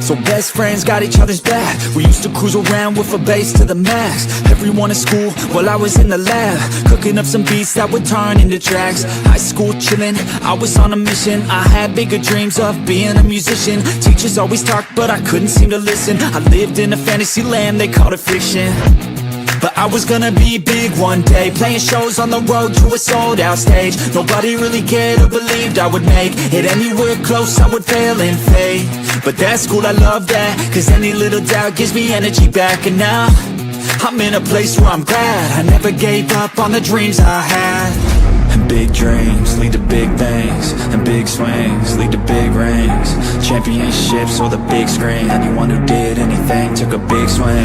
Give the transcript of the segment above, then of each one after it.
So best friends got each other's back. We used to cruise around with a bass to the max. Everyone in school while I was in the lab, cooking up some beats that would turn into tracks. High school chillin', I was on a mission. I had bigger dreams of being a musician. Teachers always talked but I couldn't seem to listen. I lived in a fantasy land, they called it fiction. But I was gonna be big one day, playing shows on the road to a sold out stage. Nobody really cared or believed I would make it anywhere close, I would fail and fade. But that's school, I love that, cause any little doubt gives me energy back. And now, I'm in a place where I'm glad I never gave up on the dreams I had. And big dreams lead to big things, and big swings lead to big rings. Championships or the big screen, anyone who did anything took a big swing.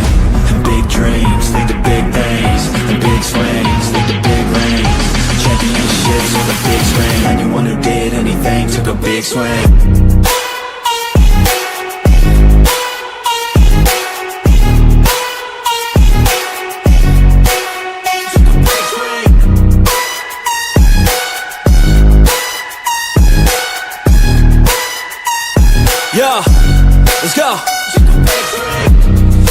And big dreams lead to big things, and big swings lead to big rings. Championships or the big screen, anyone who did anything took a big swing. Yeah, let's go.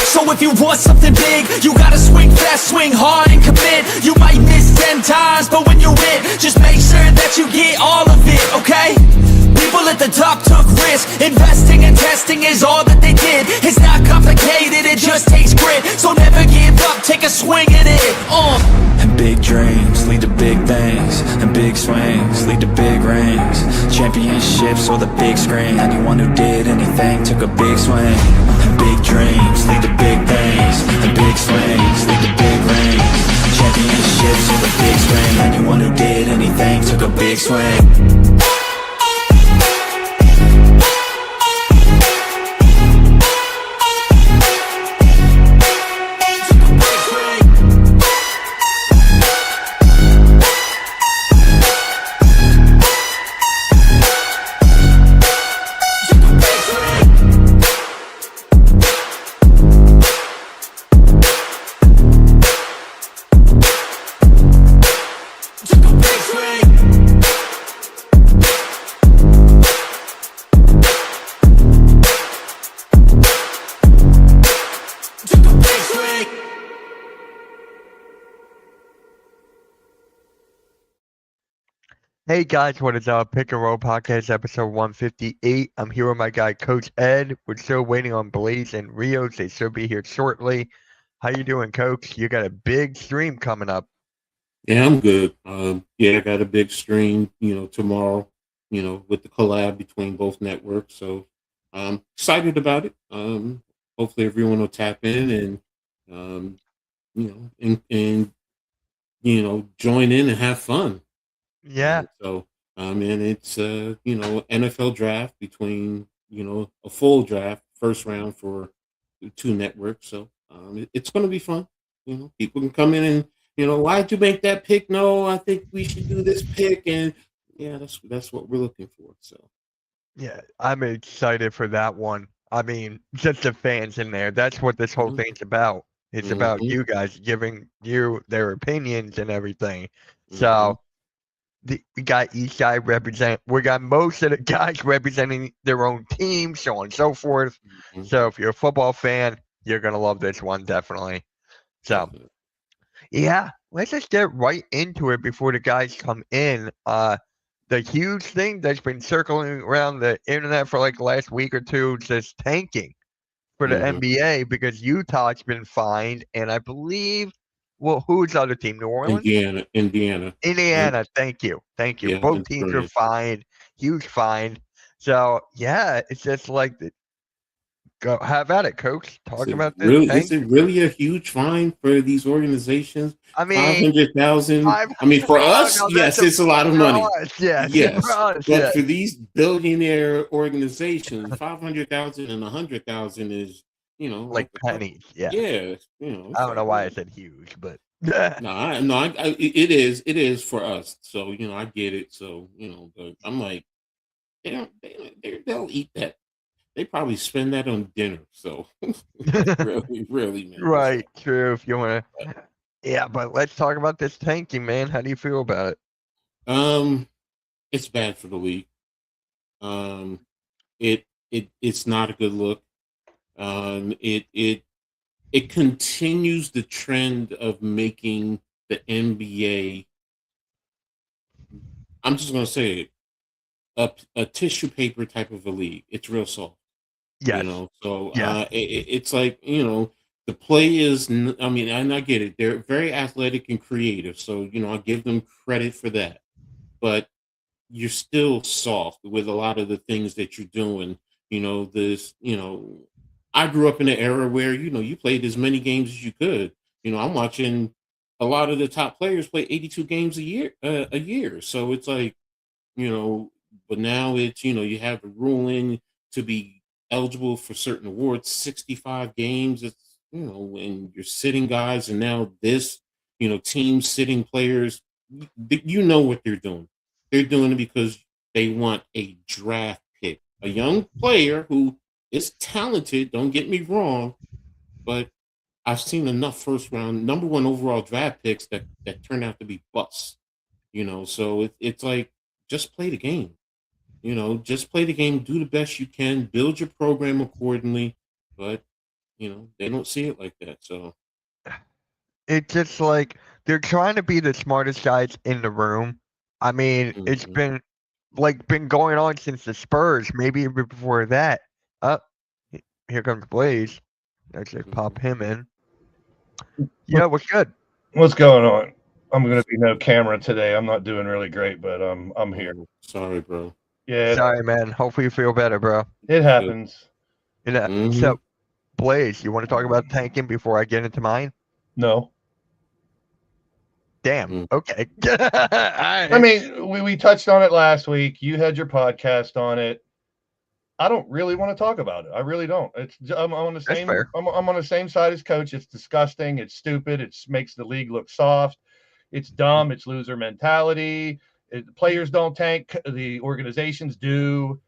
So if you want something big, you gotta swing fast, swing hard and commit. You might miss 10 times, but when you hit, just make sure that you get all of it, okay? People at the top took risks. Investing and testing is all that they did. It's not complicated, it just takes grit. So never give up, take a swing at it. And big dreams lead to big things, and big swings lead to big rings. Championships or the big screen, anyone who did anything took a big swing. And big dreams lead to big things, and big swings lead to big rings. Championships or the big screen, anyone who did anything took a big swing. Hey guys, what is up? Pick and Roll Podcast, episode 158. I'm here with my guy, Coach Ed. We're still waiting on Blaze and Rios. They should be here shortly. How you doing, Coach? You got a big stream coming up. Yeah, I'm good. I got a big stream, tomorrow, with the collab between both networks. So I'm excited about it. Hopefully everyone will tap in and, join in and have fun. Yeah. And it's, NFL draft between, a full draft, first round for the two networks. So it's going to be fun. People can come in and, why'd you make that pick? No, I think we should do this pick. And yeah, that's what we're looking for. So, yeah, I'm excited for that one. I mean, just the fans in there. That's what this whole thing's about. It's about you guys giving you their opinions and everything. So, we got each guy we got most of the guys representing their own team, so on and so forth. So if you're a football fan, you're going to love this one, definitely. So, yeah, let's just get right into it before the guys come in. The huge thing that's been circling around the internet for like the last week or two is this tanking for the NBA because Utah's been fined, and I believe who's the other team? New Orleans? Indiana. Thank you. Yeah, both teams are fined, huge fine. So yeah, it's just like go have at it, Coach. Talk about this. Is it really a huge fine for these organizations? I mean, 500,000. I mean, for us, yes, it's a lot of money. Yes, but for these billionaire organizations, 500,000 and 100,000 is, like pennies. Yeah. Yeah. I don't know why I said huge, but it is for us. So I get it. So but I'm like, they'll eat that. They probably spend that on dinner. So really, man. Right. True. If you want to. Yeah, but let's talk about this tanking, man. How do you feel about it? It's bad for the league. Um, it's not a good look. It continues the trend of making the NBA. I'm just gonna say it, a tissue paper type of a league. It's real soft. You Yes. know, so Yeah. it's like, the play is. I mean, and I get it. They're very athletic and creative, so I give them credit for that. But you're still soft with a lot of the things that you're doing. This. I grew up in an era where you played as many games as you could. I'm watching a lot of the top players play 82 games a year. So it's like, you know, but now it's, you have the ruling to be eligible for certain awards, 65 games. It's, and you're sitting guys, and now this, team sitting players, you know what they're doing. They're doing it because they want a draft pick, a young player who is talented. Don't get me wrong, but I've seen enough first round, number one overall draft picks that turn out to be busts. So it's like, just play the game. Just play the game, do the best you can, build your program accordingly. But they don't see it like that. So It's just like they're trying to be the smartest guys in the room. I mean, it's mhm. been going on since the Spurs, maybe even before that. Up, here comes Blaze. Let's just pop him in. Yeah, what's good? What's going on? I'm going to be no camera today. I'm not doing really great, but I'm here. Sorry, bro. Yeah, Sorry, man. Hopefully you feel better, bro. it happens. Yeah. So, Blaze, you want to talk about tanking before I get into mine? No, Damn. Mm. Okay. All I right. mean we touched on it last week. You had your podcast on it. I don't really want to talk about it. I really don't. I'm on the That's same. fair. I'm on the same side as Coach. It's disgusting. It's stupid. It makes the league look soft. It's dumb. It's loser mentality. Players don't tank. The organizations do.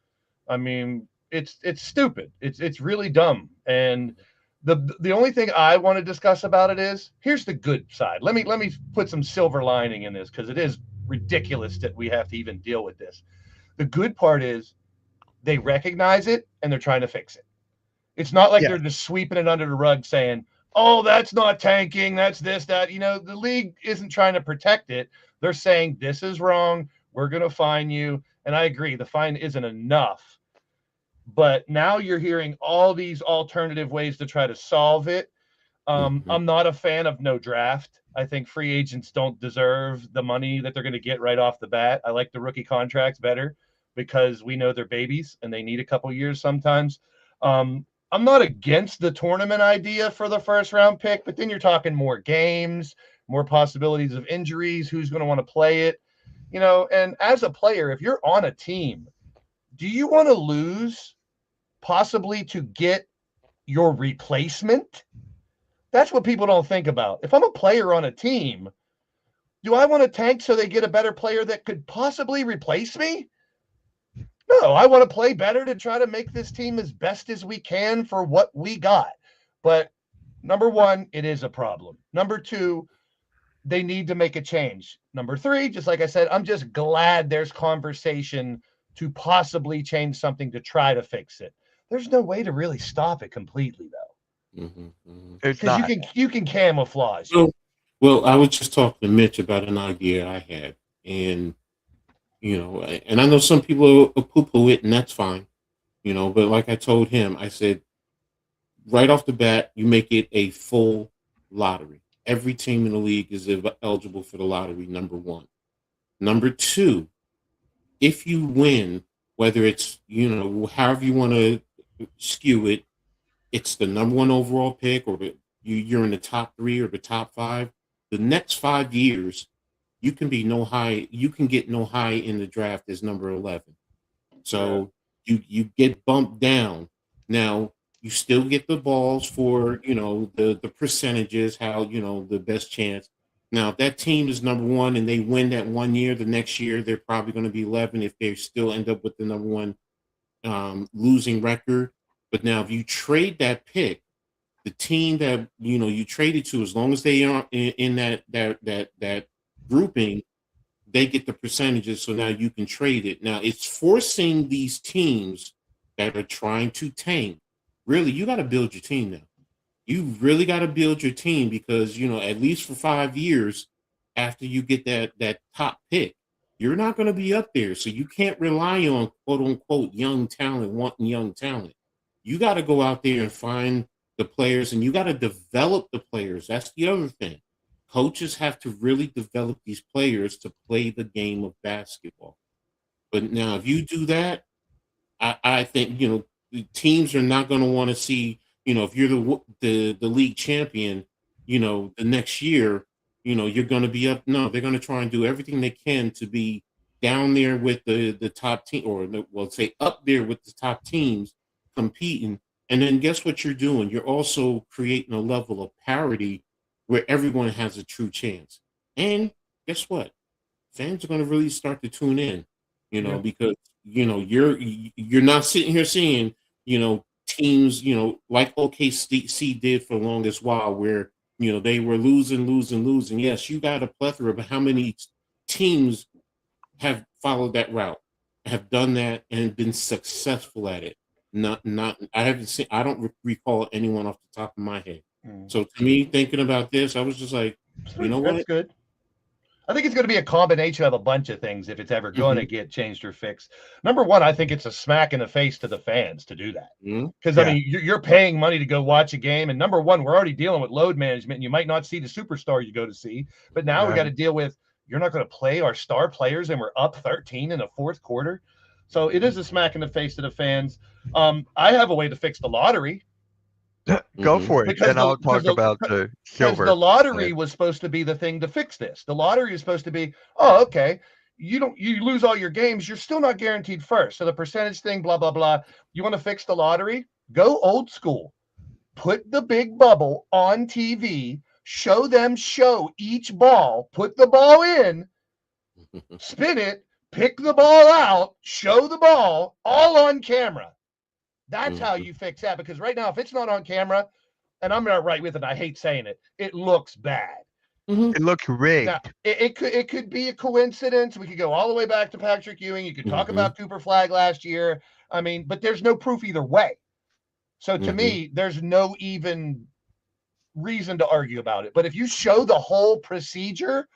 I mean, it's stupid. It's really dumb. And the only thing I want to discuss about it is, here's the good side. Let me put some silver lining in this, because it is ridiculous that we have to even deal with this. The good part is they recognize it and they're trying to fix it. It's not like Yeah. they're just sweeping it under the rug saying, "Oh, that's not tanking. That's this, that." The league isn't trying to protect it. They're saying, "This is wrong. We're going to fine you." And I agree, the fine isn't enough. But now you're hearing all these alternative ways to try to solve it. I'm not a fan of no draft. I think free agents don't deserve the money that they're going to get right off the bat. I like the rookie contracts better because we know they're babies and they need a couple years sometimes. I'm not against the tournament idea for the first round pick, but then you're talking more games, more possibilities of injuries, who's going to want to play it. And as a player, if you're on a team, do you want to lose possibly to get your replacement? That's what people don't think about. If I'm a player on a team, do I want to tank so they get a better player that could possibly replace me? No, I want to play better to try to make this team as best as we can for what we got. But number one, it is a problem. Number two, they need to make a change. Number three, just like I said, I'm just glad there's conversation to possibly change something to try to fix it. There's no way to really stop it completely, though, It's because not. you can camouflage. Well, I was just talking to Mitch about an idea I had, and and I know some people poo-poo it, and that's fine, but like I told him, I said, right off the bat, you make it a full lottery. Every team in the league is eligible for the lottery, number one. Number two, if you win, whether it's, however you want to skew it, it's the number one overall pick, or you're in the top three or the top five. The next 5 years, you can be no high. You can get no high in the draft as number 11. So you get bumped down. Now you still get the balls for the percentages, how the best chance. Now if that team is number one and they win that 1 year, the next year they're probably going to be 11 if they still end up with the number one losing record. But now if you trade that pick, the team that you traded to, as long as they are in that grouping, they get the percentages. So now you can trade it. Now it's forcing these teams that are trying to tank. Really, you got to build your team now. You really got to build your team because at least for 5 years after you get that top pick, you're not going to be up there. So you can't rely on quote unquote young talent wanting young talent. You got to go out there and find the players, and you got to develop the players. That's the other thing. Coaches have to really develop these players to play the game of basketball. But now, if you do that, I think the teams are not going to want to see. If you're the league champion, the next year, you're going to be up. No, they're going to try and do everything they can to be down there with the top team, or say up there with the top teams competing. And then guess what you're doing? You're also creating a level of parity where everyone has a true chance. And guess what? Fans are going to really start to tune in, because you're not sitting here seeing, teams, like OKC did for the longest while, where they were losing. Yes, you got a plethora, but how many teams have followed that route, have done that, and been successful at it? Not. I don't recall anyone off the top of my head. So to me, thinking about this, I was just like, what? That's good. I think it's going to be a combination of a bunch of things if it's ever going to get changed or fixed. Number one, I think it's a smack in the face to the fans to do that. Because, I mean, you're paying money to go watch a game. And number one, we're already dealing with load management. And you might not see the superstar you go to see. But now we got to deal with, you're not going to play our star players and we're up 13 in the fourth quarter. So it is a smack in the face to the fans. I have a way to fix the lottery. Go for it. Then I'll talk about the silver. The lottery was supposed to be the thing to fix this. The lottery is supposed to be, oh, okay, you lose all your games, you're still not guaranteed first. So the percentage thing, blah, blah, blah. You want to fix the lottery? Go old school. Put the big bubble on TV, show each ball, put the ball in, spin it, pick the ball out, show the ball, all on camera. That's how you fix that, because right now, if it's not on camera, and I'm not right with it, I hate saying it, it looks bad. It looks rigged. Now, it could be a coincidence. We could go all the way back to Patrick Ewing. You could talk about Cooper Flagg last year. I mean, but there's no proof either way. So to me, there's no even reason to argue about it. But if you show the whole procedure,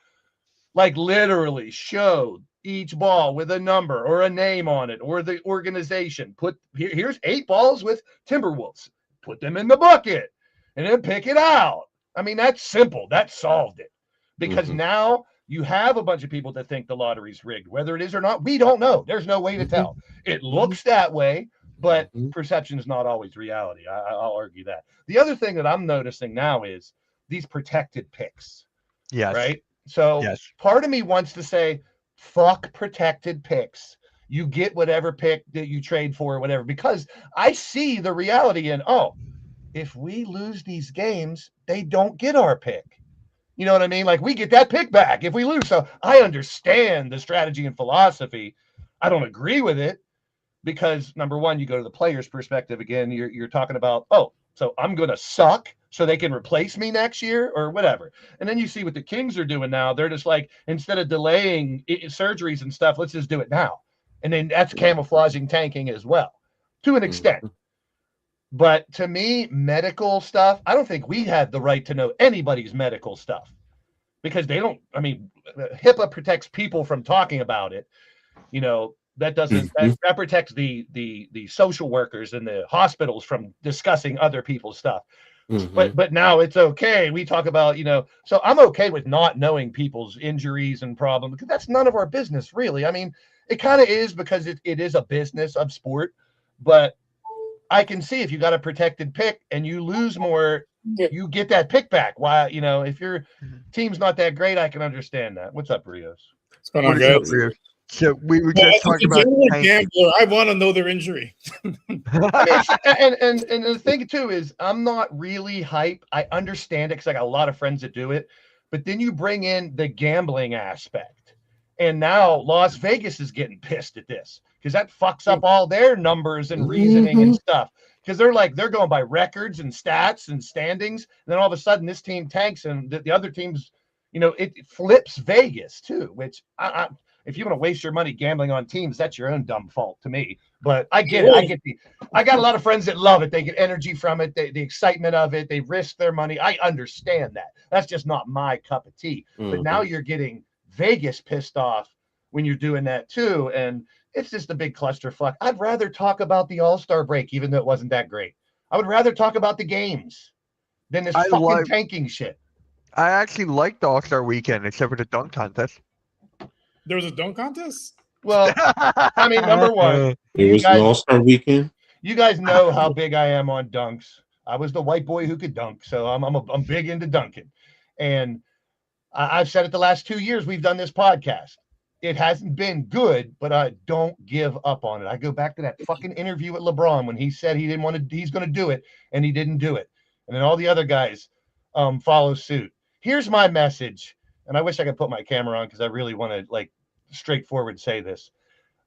like literally show each ball with a number or a name on it or the organization, here's 8 balls with Timberwolves, put them in the bucket and then pick it out. I mean, that's simple. That solved it, because now you have a bunch of people that think the lottery's rigged. Whether it is or not, we don't know. There's no way to tell. It looks that way, but perception is not always reality. I'll argue that. The other thing that I'm noticing now is these protected picks. Yes. Right? So part of me wants to say, fuck protected picks. You get whatever pick that you trade for or whatever, because I see the reality in, if we lose these games, they don't get our pick. You know what I mean? Like, we get that pick back if we lose. So I understand the strategy and philosophy. I don't agree with it, because number one, you go to the player's perspective again. You're talking about, so I'm going to suck so they can replace me next year or whatever. And then you see what the Kings are doing now. They're just like, instead of delaying surgeries and stuff, let's just do it now. And then that's camouflaging tanking as well, to an extent. But to me, medical stuff, I don't think we have the right to know anybody's medical stuff, because they don't, I mean, HIPAA protects people from talking about it. That doesn't, that protects the social workers and the hospitals from discussing other people's stuff. But now it's okay. We talk about, so I'm okay with not knowing people's injuries and problems, because that's none of our business, really. I mean, it kind of is, because it is a business of sport, but I can see if you got a protected pick and you lose more, you get that pick back. Why, if your team's not that great, I can understand that. What's up, Rios? What's going on, guys? So we were just talking about gambler. I want to know their injury. And the thing too is, I'm not really hype. I understand it because I got a lot of friends that do it, but then you bring in the gambling aspect, and now Las Vegas is getting pissed at this, because that fucks up all their numbers and reasoning and stuff. because they're going by records and stats and standings. And then all of a sudden, this team tanks, and the other teams, it flips Vegas too. Which if you want to waste your money gambling on teams, that's your own dumb fault to me. But I get it. I got a lot of friends that love it. They get energy from it. The excitement of it. They risk their money. I understand that. That's just not my cup of tea. But now you're getting Vegas pissed off when you're doing that too. And it's just a big clusterfuck. I'd rather talk about the All-Star break, even though it wasn't that great. I would rather talk about the games than this tanking shit. I actually liked the All-Star weekend, except for the dunk contest. There was a dunk contest? Well, I mean, number one, It was an All-Star weekend. you guys know how big I am on dunks. I was the white boy who could dunk, so I'm big into dunking. And I've said it the last 2 years we've done this podcast. It hasn't been good, but I don't give up on it. I go back to that fucking interview with LeBron when he said he's going to do it, and he didn't do it. And then all the other guys follow suit. Here's my message, and I wish I could put my camera on because I really want to straightforward say this.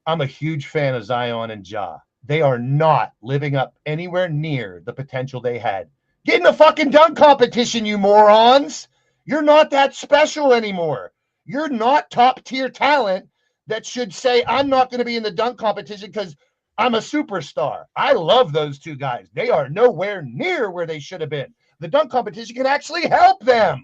I'm a huge fan of Zion and Ja. They are not living up anywhere near the potential they had. Get in the fucking dunk competition, you morons. You're not that special anymore. You're not top tier talent that should say, I'm not going to be in the dunk competition because I'm a superstar. I love those two guys. They are nowhere near where they should have been. The dunk competition can actually help them.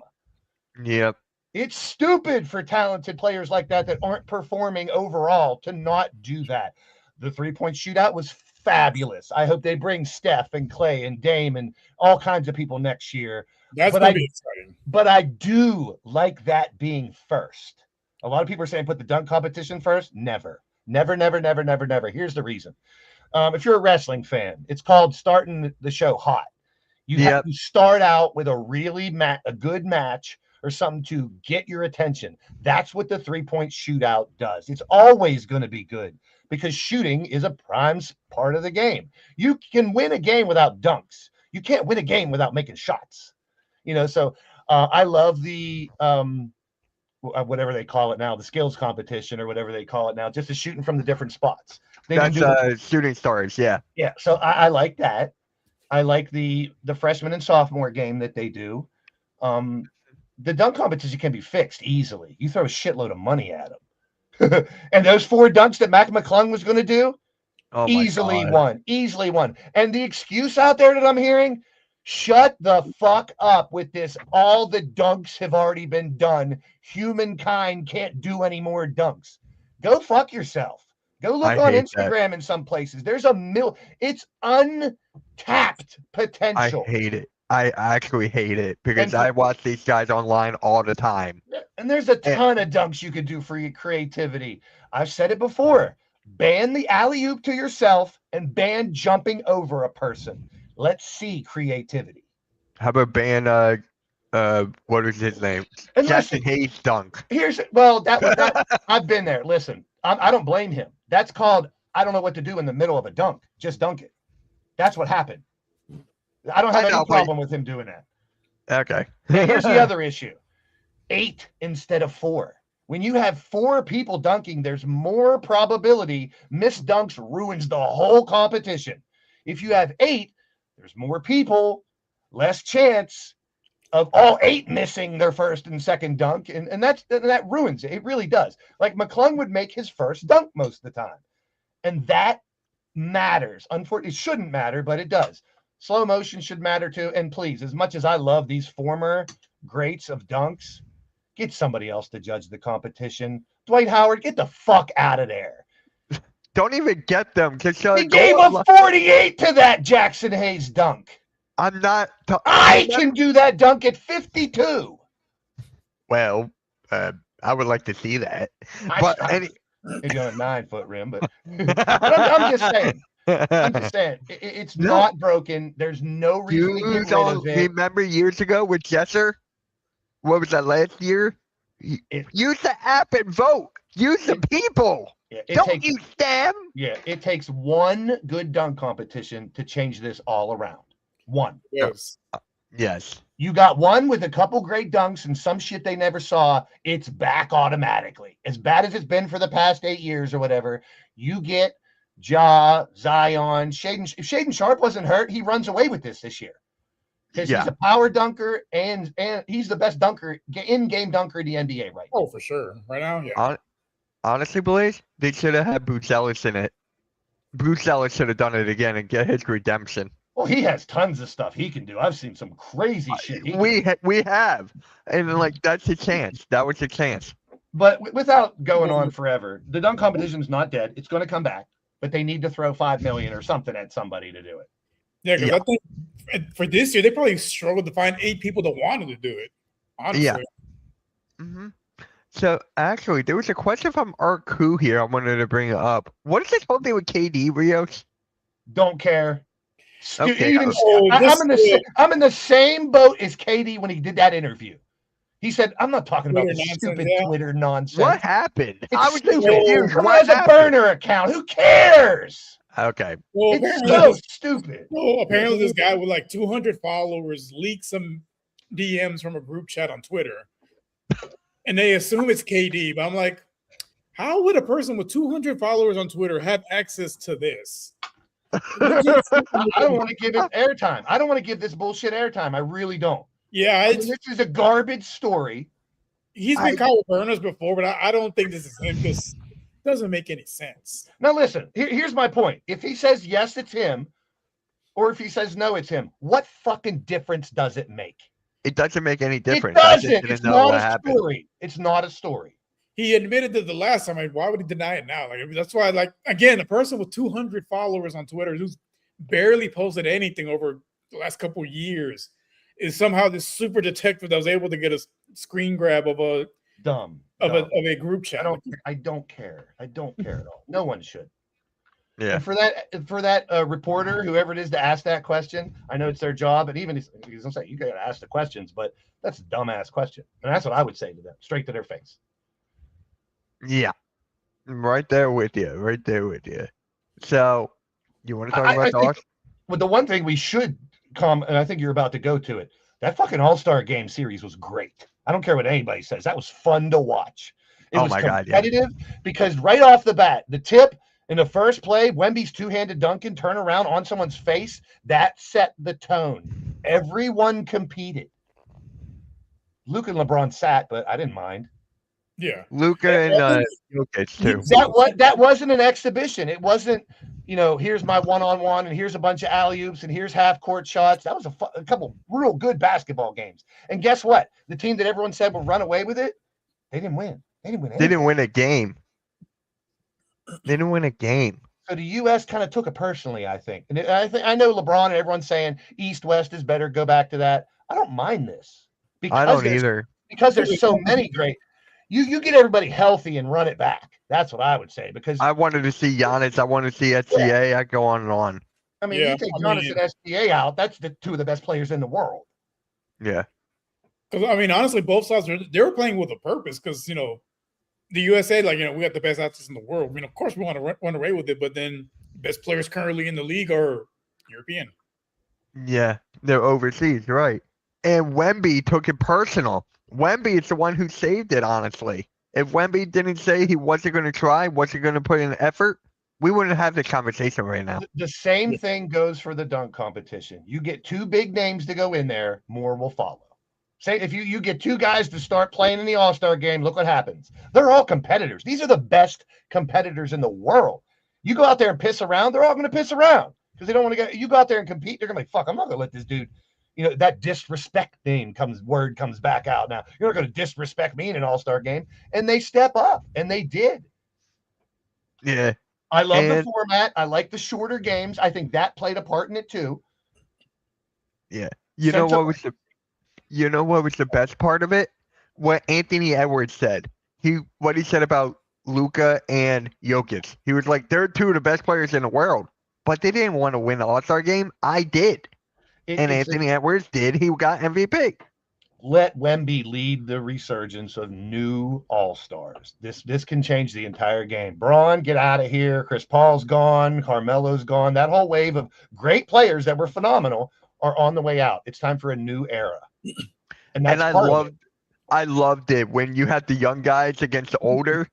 Yep. It's stupid for talented players like that aren't performing overall to not do that. The 3-point shootout was fabulous. I hope they bring Steph and Clay and Dame and all kinds of people next year. That's going to be exciting. But I do like that being first. A lot of people are saying put the dunk competition first. Never. Never, never, never, never, never. Here's the reason. If you're a wrestling fan, it's called starting the show hot. You have to start out with a good match or something to get your attention. That's what the 3-point shootout does. It's always going to be good because shooting is a prime part of the game. You can win a game without dunks. You can't win a game without making shots. So I love the whatever they call it now, the skills competition or whatever they call it now, just the shooting from the different spots. That's shooting stars, yeah. Yeah, so I like that. I like the freshman and sophomore game that they do. The dunk competition can be fixed easily. You throw a shitload of money at them. And those 4 dunks that Mac McClung was going to do, easily won. And the excuse out there that I'm hearing, shut the fuck up with this. All the dunks have already been done. Humankind can't do any more dunks. Go fuck yourself. Go look on Instagram in some places. There's it's untapped potential. I hate it. I actually hate it because I watch these guys online all the time. And there's a ton of dunks you could do for your creativity. I've said it before. Ban the alley-oop to yourself and ban jumping over a person. Let's see creativity. How about ban what is his name? And Jackson Hayes dunk. I've been there. Listen, I don't blame him. That's called I don't know what to do in the middle of a dunk. Just dunk it. That's what happened. I don't have any problem with him doing that. Okay. Here's the other issue. 8 instead of 4. When you have 4 people dunking, there's more probability missed dunks ruins the whole competition. If you have 8, there's more people, less chance of all 8 missing their first and second dunk. And that ruins it. It really does. Like McClung would make his first dunk most of the time. And that matters. Unfortunately, it shouldn't matter, but it does. Slow motion should matter too. And please, as much as I love these former greats of dunks, get somebody else to judge the competition. Dwight Howard, get the fuck out of there. Don't even get them. He gave a 48 to that Jackson Hayes dunk. I'm not. I can do that dunk at 52. Well, I would like to see that. Maybe on a 9-foot rim, but I'm just saying. It's not broken. There's no reason to get rid of it. Remember years ago with Jesser? What was that last year? Use the app and vote. Use the people. Don't use them. Yeah, it takes one good dunk competition to change this all around. One. Yes. Yes. You got one with a couple great dunks and some shit they never saw. It's back automatically. As bad as it's been for the past 8 years or whatever, you get Ja, Zion, Shaden. If Shaden Sharp wasn't hurt, he runs away with this year because Yeah. he's a power dunker and he's the best dunker in-game dunker in the NBA right now. Oh, for sure. Right now, yeah. Honestly, Blaze, they should have had Bruce Ellis in it. Bruce Ellis should have done it again and get his redemption. Well, he has tons of stuff he can do. I've seen some crazy shit. We have, and like that's a chance. That was a chance. But without going on forever, the dunk competition is not dead. It's going to come back, but they need to throw $5 million or something at somebody to do it. Yeah, because Yeah. I think for this year they probably struggled to find 8 people that wanted to do it. Honestly. Yeah. Mm-hmm. So actually, there was a question from Art Koo here. I wanted to bring it up. What is this whole thing with KD, Rios? Don't care. Okay. Even, Oh, I'm in the same boat as KD when he did that interview. He said, "I'm not talking about Twitter the nonsense, stupid yeah. Twitter nonsense. What happened? It's I was stupid. confused. Everyone What has a happened? burner account. Who cares? Okay. Well, It's apparently, so stupid." apparently this guy with like 200 followers leaked some DMs from a group chat on Twitter, and they assume it's KD. But I'm like, how would a person with 200 followers on Twitter have access to this? I don't want to give it airtime. I don't want to give this bullshit airtime. I really don't. Yeah, I mean, it's, this is a garbage story. he's been caught with burners before, but I don't think this is him. This doesn't make any sense. Now, listen, here's my point. If he says yes, it's him, or if he says no, it's him, what fucking difference does it make? It doesn't make any It difference. I just doesn't. didn't It's know not what a happened. story. It's not a story. He admitted that the last time. Why would he deny it now? Like, I mean, that's why, like, again, a person with 200 followers on Twitter who's barely posted anything over the last couple of years is somehow this super detective that was able to get a screen grab of a Dumb. a group chat. I don't care. I don't care at all. No one should. Yeah. And for that reporter, whoever it is to ask that question, I know it's their job, and even he's gonna say you gotta ask the questions, but that's a dumbass question, and that's what I would say to them, straight to their face. Yeah. I'm right there with you. Right there with you. So, you want to talk I about the think- Hawks? But the one thing we should come, and I think you're about to go to it, that fucking All-Star Game series was great. I don't care what anybody says. That was fun to watch. It Oh was my God, yeah. competitive because right off the bat, the tip in the first play, Wemby's two-handed dunking turn around on someone's face, that set the tone. Everyone competed. Luke and LeBron sat, but I didn't mind. Yeah. Luka and Jokic too. That wasn't an exhibition. It wasn't, here's my one-on-one and here's a bunch of alley-oops and here's half-court shots. That was a couple real good basketball games. And guess what? The team that everyone said would run away with it, they didn't win. They didn't win anything. They didn't win a game. They didn't win a game. So the U.S. kind of took it personally, I think. And I know LeBron and everyone's saying East-West is better. Go back to that. I don't mind this. I don't there's- either. Because there's so many great. You get everybody healthy and run it back. That's what I would say. Because I wanted to see Giannis. I wanted to see SGA. I go on and on. I mean, Yeah, you take I Giannis mean- and SGA out. That's the two of the best players in the world. Yeah. Because I mean, honestly, both sides they were playing with a purpose. Because the USA, like we got the best athletes in the world. I mean, of course, we want to run away with it, but then best players currently in the league are European. Yeah. They're overseas, right? And Wemby took it personal. Wemby is the one who saved it, honestly. If Wemby didn't say he wasn't going to try, wasn't going to put in effort, we wouldn't have this conversation right now. The same thing goes for the dunk competition. You get two big names to go in there, more will follow. Say if you get two guys to start playing in the All-Star game, look what happens. They're all competitors. These are the best competitors in the world. You go out there and piss around, they're all going to piss around because they don't want to get. You go out there and compete, they're going to be fuck. I'm not going to let this dude. That disrespect word comes back out now. You're not going to disrespect me in an All-Star game, and they step up, and they did. Yeah. I love the And- format. I like the shorter games. I think that played a part in it too. You know Central- what was the best part of it? What Anthony Edwards said. What he said about Luka and Jokic. He was like, they're two of the best players in the world, but they didn't want to win the All-Star game. I did. And It's- Anthony Edwards did. He got MVP. let Wemby lead the resurgence of new all-stars. This can change the entire game. Braun, get out of here. Chris Paul's gone. Carmelo's gone. That whole wave of great players that were phenomenal are on the way out. It's time for a new era. And that's And part of it. I loved it when you had the young guys against the older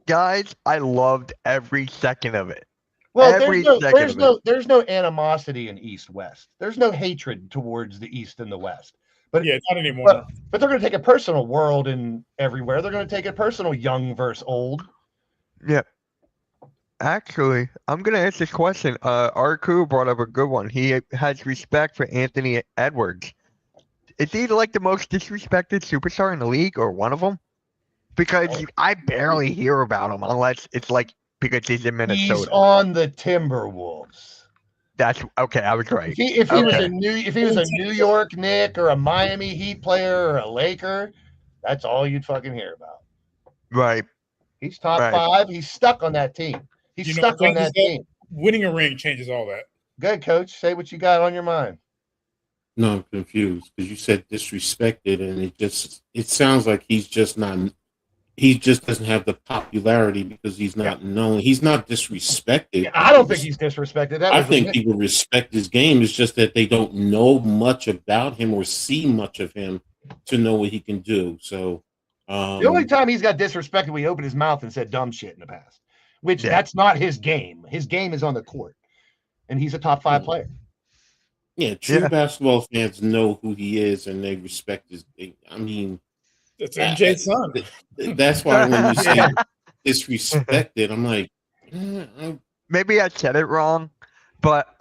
guys. I loved every second of it. Well, Every second of it. there's no animosity in East West. There's no hatred towards the East and the West. But Yeah, not anymore. but they're going to take it personal. World and everywhere, they're going to take it personal. Young versus old. Yeah. Actually, I'm gonna ask this question. Arku brought up a good one. He has respect for Anthony Edwards. Is he like the most disrespected superstar in the league, or one of them? Because I barely hear about him unless it's like because he's in He's Minnesota. on the Timberwolves. That's okay. I was right. If he was Okay. a New York Knick or a Miami Heat player or a Laker, that's all you'd fucking hear about. Right. He's top Right. 5. He's stuck on that team. He's You know stuck what on that changes team. Winning a ring changes all that. Good, coach. Say what you got on your mind. No, I'm confused because you said disrespected, and it sounds like he just doesn't have the popularity because he's not known. He's not disrespected. I don't think he's disrespected. I think people respect his game. It's just that they don't know much about him or see much of him to know what he can do. So the only time he's got disrespected, we opened his mouth and said dumb shit in the past, which Yeah. that's not his game. His game is on the court, and he's a top 5 player. yeah, true Yeah. basketball fans know who he is and they respect his game. I mean, That's MJ's son. that's why when you say disrespected, I'm like, Maybe I said it wrong, but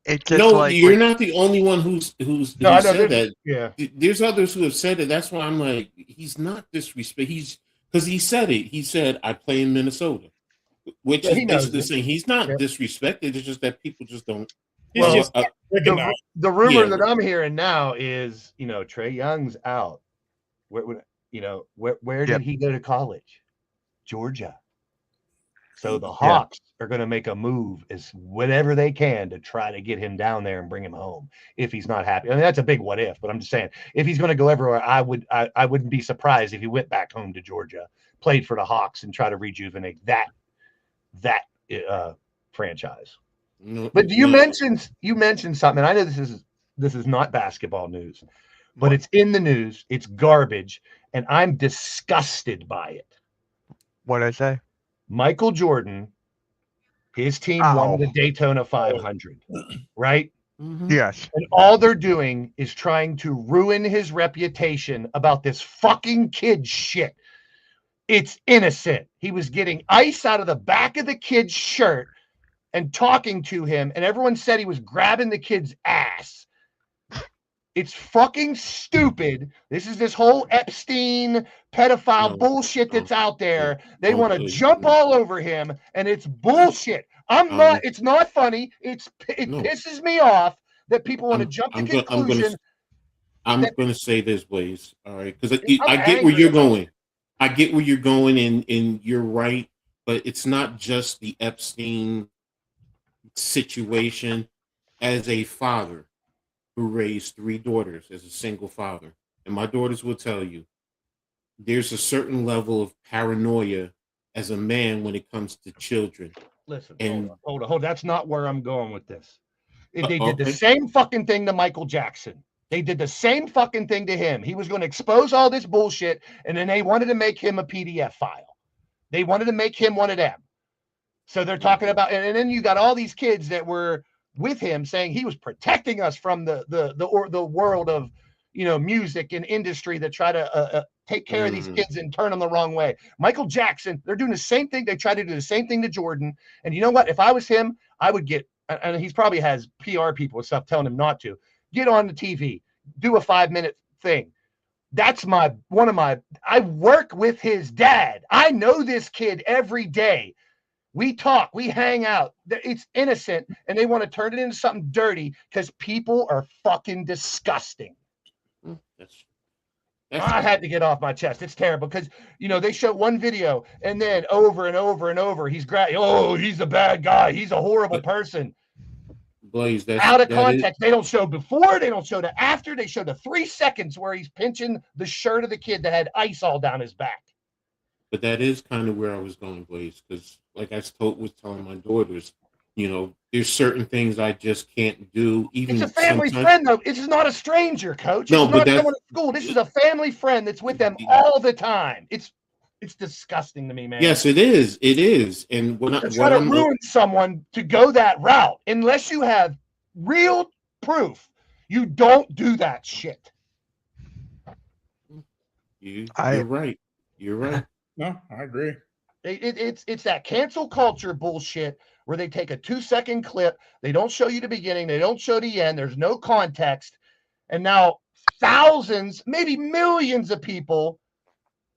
it's just no, like you're not the only one who's No, I know, said that. Yeah. There's others who have said it. That's why I'm like, he's not disrespect. He's because he said it. He said, "I play in Minnesota," which Yeah, he is knows basically it. saying he's not Yeah. disrespected. It's just that people just don't. He's Well, just recognized. The rumor Yeah. that I'm hearing now is, Trae Young's out. Where did Yep. he go to college? Georgia. So the Yeah. Hawks are going to make a move as whatever they can to try to get him down there and bring him home if he's not happy. I mean, that's a big what if, but I'm just saying if he's going to go everywhere, I wouldn't be surprised if he went back home to Georgia, played for the Hawks, and try to rejuvenate that franchise. No, But you no. mentioned something. I know this is not basketball news, but it's in the news. It's garbage, and I'm disgusted by it. what I say. Michael Jordan, his team won the Daytona 500, right? Mhm. Yes. And all they're doing is trying to ruin his reputation about this fucking kid shit. It's innocent. He was getting ice out of the back of the kid's shirt and talking to him, and everyone said he was grabbing the kid's ass. It's fucking stupid. This is this whole Epstein pedophile No, bullshit that's out there. They no, want to please, jump no. all over him, and it's bullshit. It's not funny. It No. pisses me off that people want to I'm- jump to I'm go- I'm gonna- conclusion. I'm that- going to say this, Blaze. All right, because I'm I get angry where you're about going. I get where you're going, and you're right. But it's not just the Epstein situation. As a father who raised 3 daughters as a single father, and my daughters will tell you, there's a certain level of paranoia as a man when it comes to children. Listen, And- hold on. That's not where I'm going with this. They did the Okay. same fucking thing to Michael Jackson. They did the same fucking thing to him. He was going to expose all this bullshit, and then they wanted to make him a PDF file. They wanted to make him one of them. So they're talking about, and then you got all these kids that were with him saying he was protecting us from the world of music and industry that try to take care of these kids and turn them the wrong way. Michael Jackson, they're doing the same thing. They try to do the same thing to Jordan. And you know what? If I was him, I would get, and he probably has PR people and stuff telling him not to, get on the TV, do a 5-minute thing. That's I work with his dad. I know this kid every day. We talk, we hang out. It's innocent, and they want to turn it into something dirty because people are fucking disgusting. That's I had to get off my chest. It's terrible because they show one video and then over and over and over he's a bad guy. He's a horrible person. Blaze. Out of context. They don't show before. They don't show the after. They show the 3 seconds where he's pinching the shirt of the kid that had ice all down his back. But that is kind of where I was going, Blaze, because like I was telling my daughters, there's certain things I just can't do. Even It's a family sometimes- friend, though. This is not a stranger, coach. No, It's but not that's- someone at school. This is a family friend that's with them all the time. It's It's disgusting to me, man. Yes, it is. It is. And They're what trying to I'm ruin someone to go that route. Unless you have real proof, you don't do that shit. you're I- right. You're right. No, I agree. It's that cancel culture bullshit where they take a 2-second clip, they don't show you the beginning, they don't show the end, there's no context, and now thousands, maybe millions of people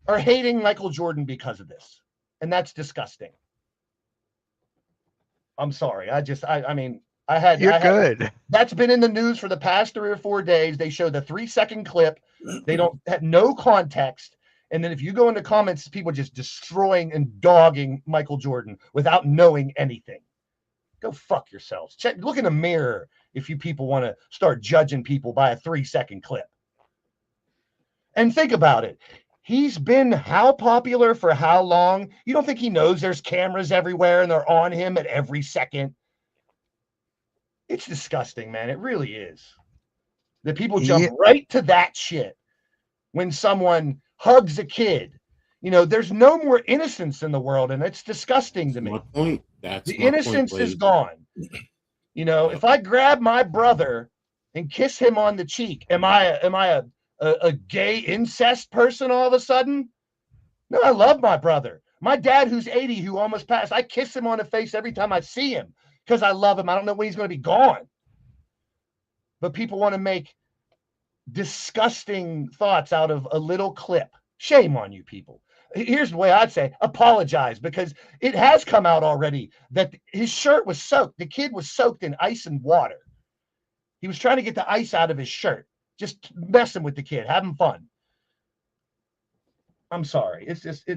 are hating Michael Jordan because of this, and that's disgusting. I'm sorry. I mean, You're good. that's been in the news for the past 3 or 4 days. They show the 3-second clip. They don't have no context. And then if you go into comments, people just destroying and dogging Michael Jordan without knowing anything. Go fuck yourselves. Look in the mirror if you people want to start judging people by a 3-second clip. And think about it. He's been how popular for how long? You don't think he knows there's cameras everywhere and they're on him at every second? It's disgusting, man. It really is. The people jump right to that shit when someone hugs a kid. You know, there's no more innocence in the world, and it's disgusting to me. My point. That's The my innocence point, is Blaze. gone. You know, if I grab my brother and kiss him on the cheek, am I a gay incest person all of a sudden? No, I love my brother. My dad, who's 80, who almost passed, I kiss him on the face every time I see him because I love him. I don't know when he's going to be gone. But people want to make disgusting thoughts out of a little clip. Shame on you people. Here's the way I'd say, apologize, because it has come out already that his shirt was soaked. The kid was soaked in ice and water. He was trying to get the ice out of his shirt, just messing with the kid, having fun. I'm sorry. It's just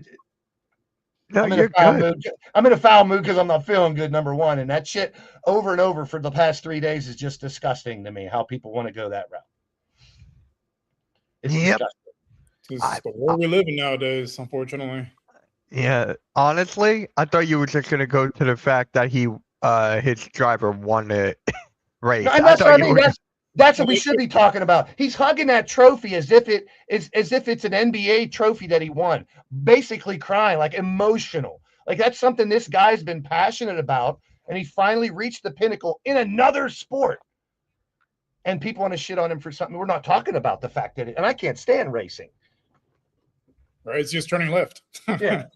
No, I'm in you're a foul good. mood. I'm in a foul mood because I'm not feeling good, number one. And that shit over and over for the past 3 days is just disgusting to me, how people want to go that route. It's Yep. disgusting. It's the world we live in nowadays, unfortunately. Yeah, honestly, I thought you were just gonna go to the fact that his driver won the race. And that's what I mean. were- That's what we should be talking about. He's hugging that trophy as if it's an NBA trophy that he won, basically crying, like emotional. Like that's something this guy's been passionate about, and he finally reached the pinnacle in another sport. And people want to shit on him for something. We're not talking about the fact that and I can't stand racing. Right? It's just turning left. Yeah.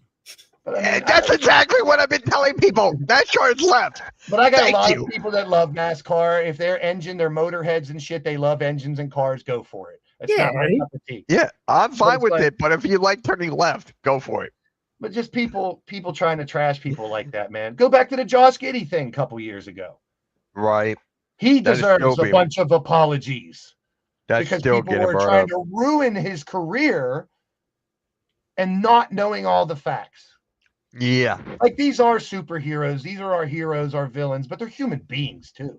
But I mean, That's exactly what I've been telling people. That short left. But I got Thank a lot you. of people that love NASCAR. If their engine, their motor heads and shit, they love engines and cars, go for it. That's Yeah, not my right. cup of tea. Yeah, I'm fine it's with like- it. But if you like turning left, go for it. But just people trying to trash people like that, man. Go back to the Josh Giddey thing a couple years ago. Right. He That is deserves still a being- bunch of apologies That's because still people getting were brought trying up. to ruin his career and not knowing all the facts. Yeah. Like these are superheroes. These are our heroes, our villains, but they're human beings too.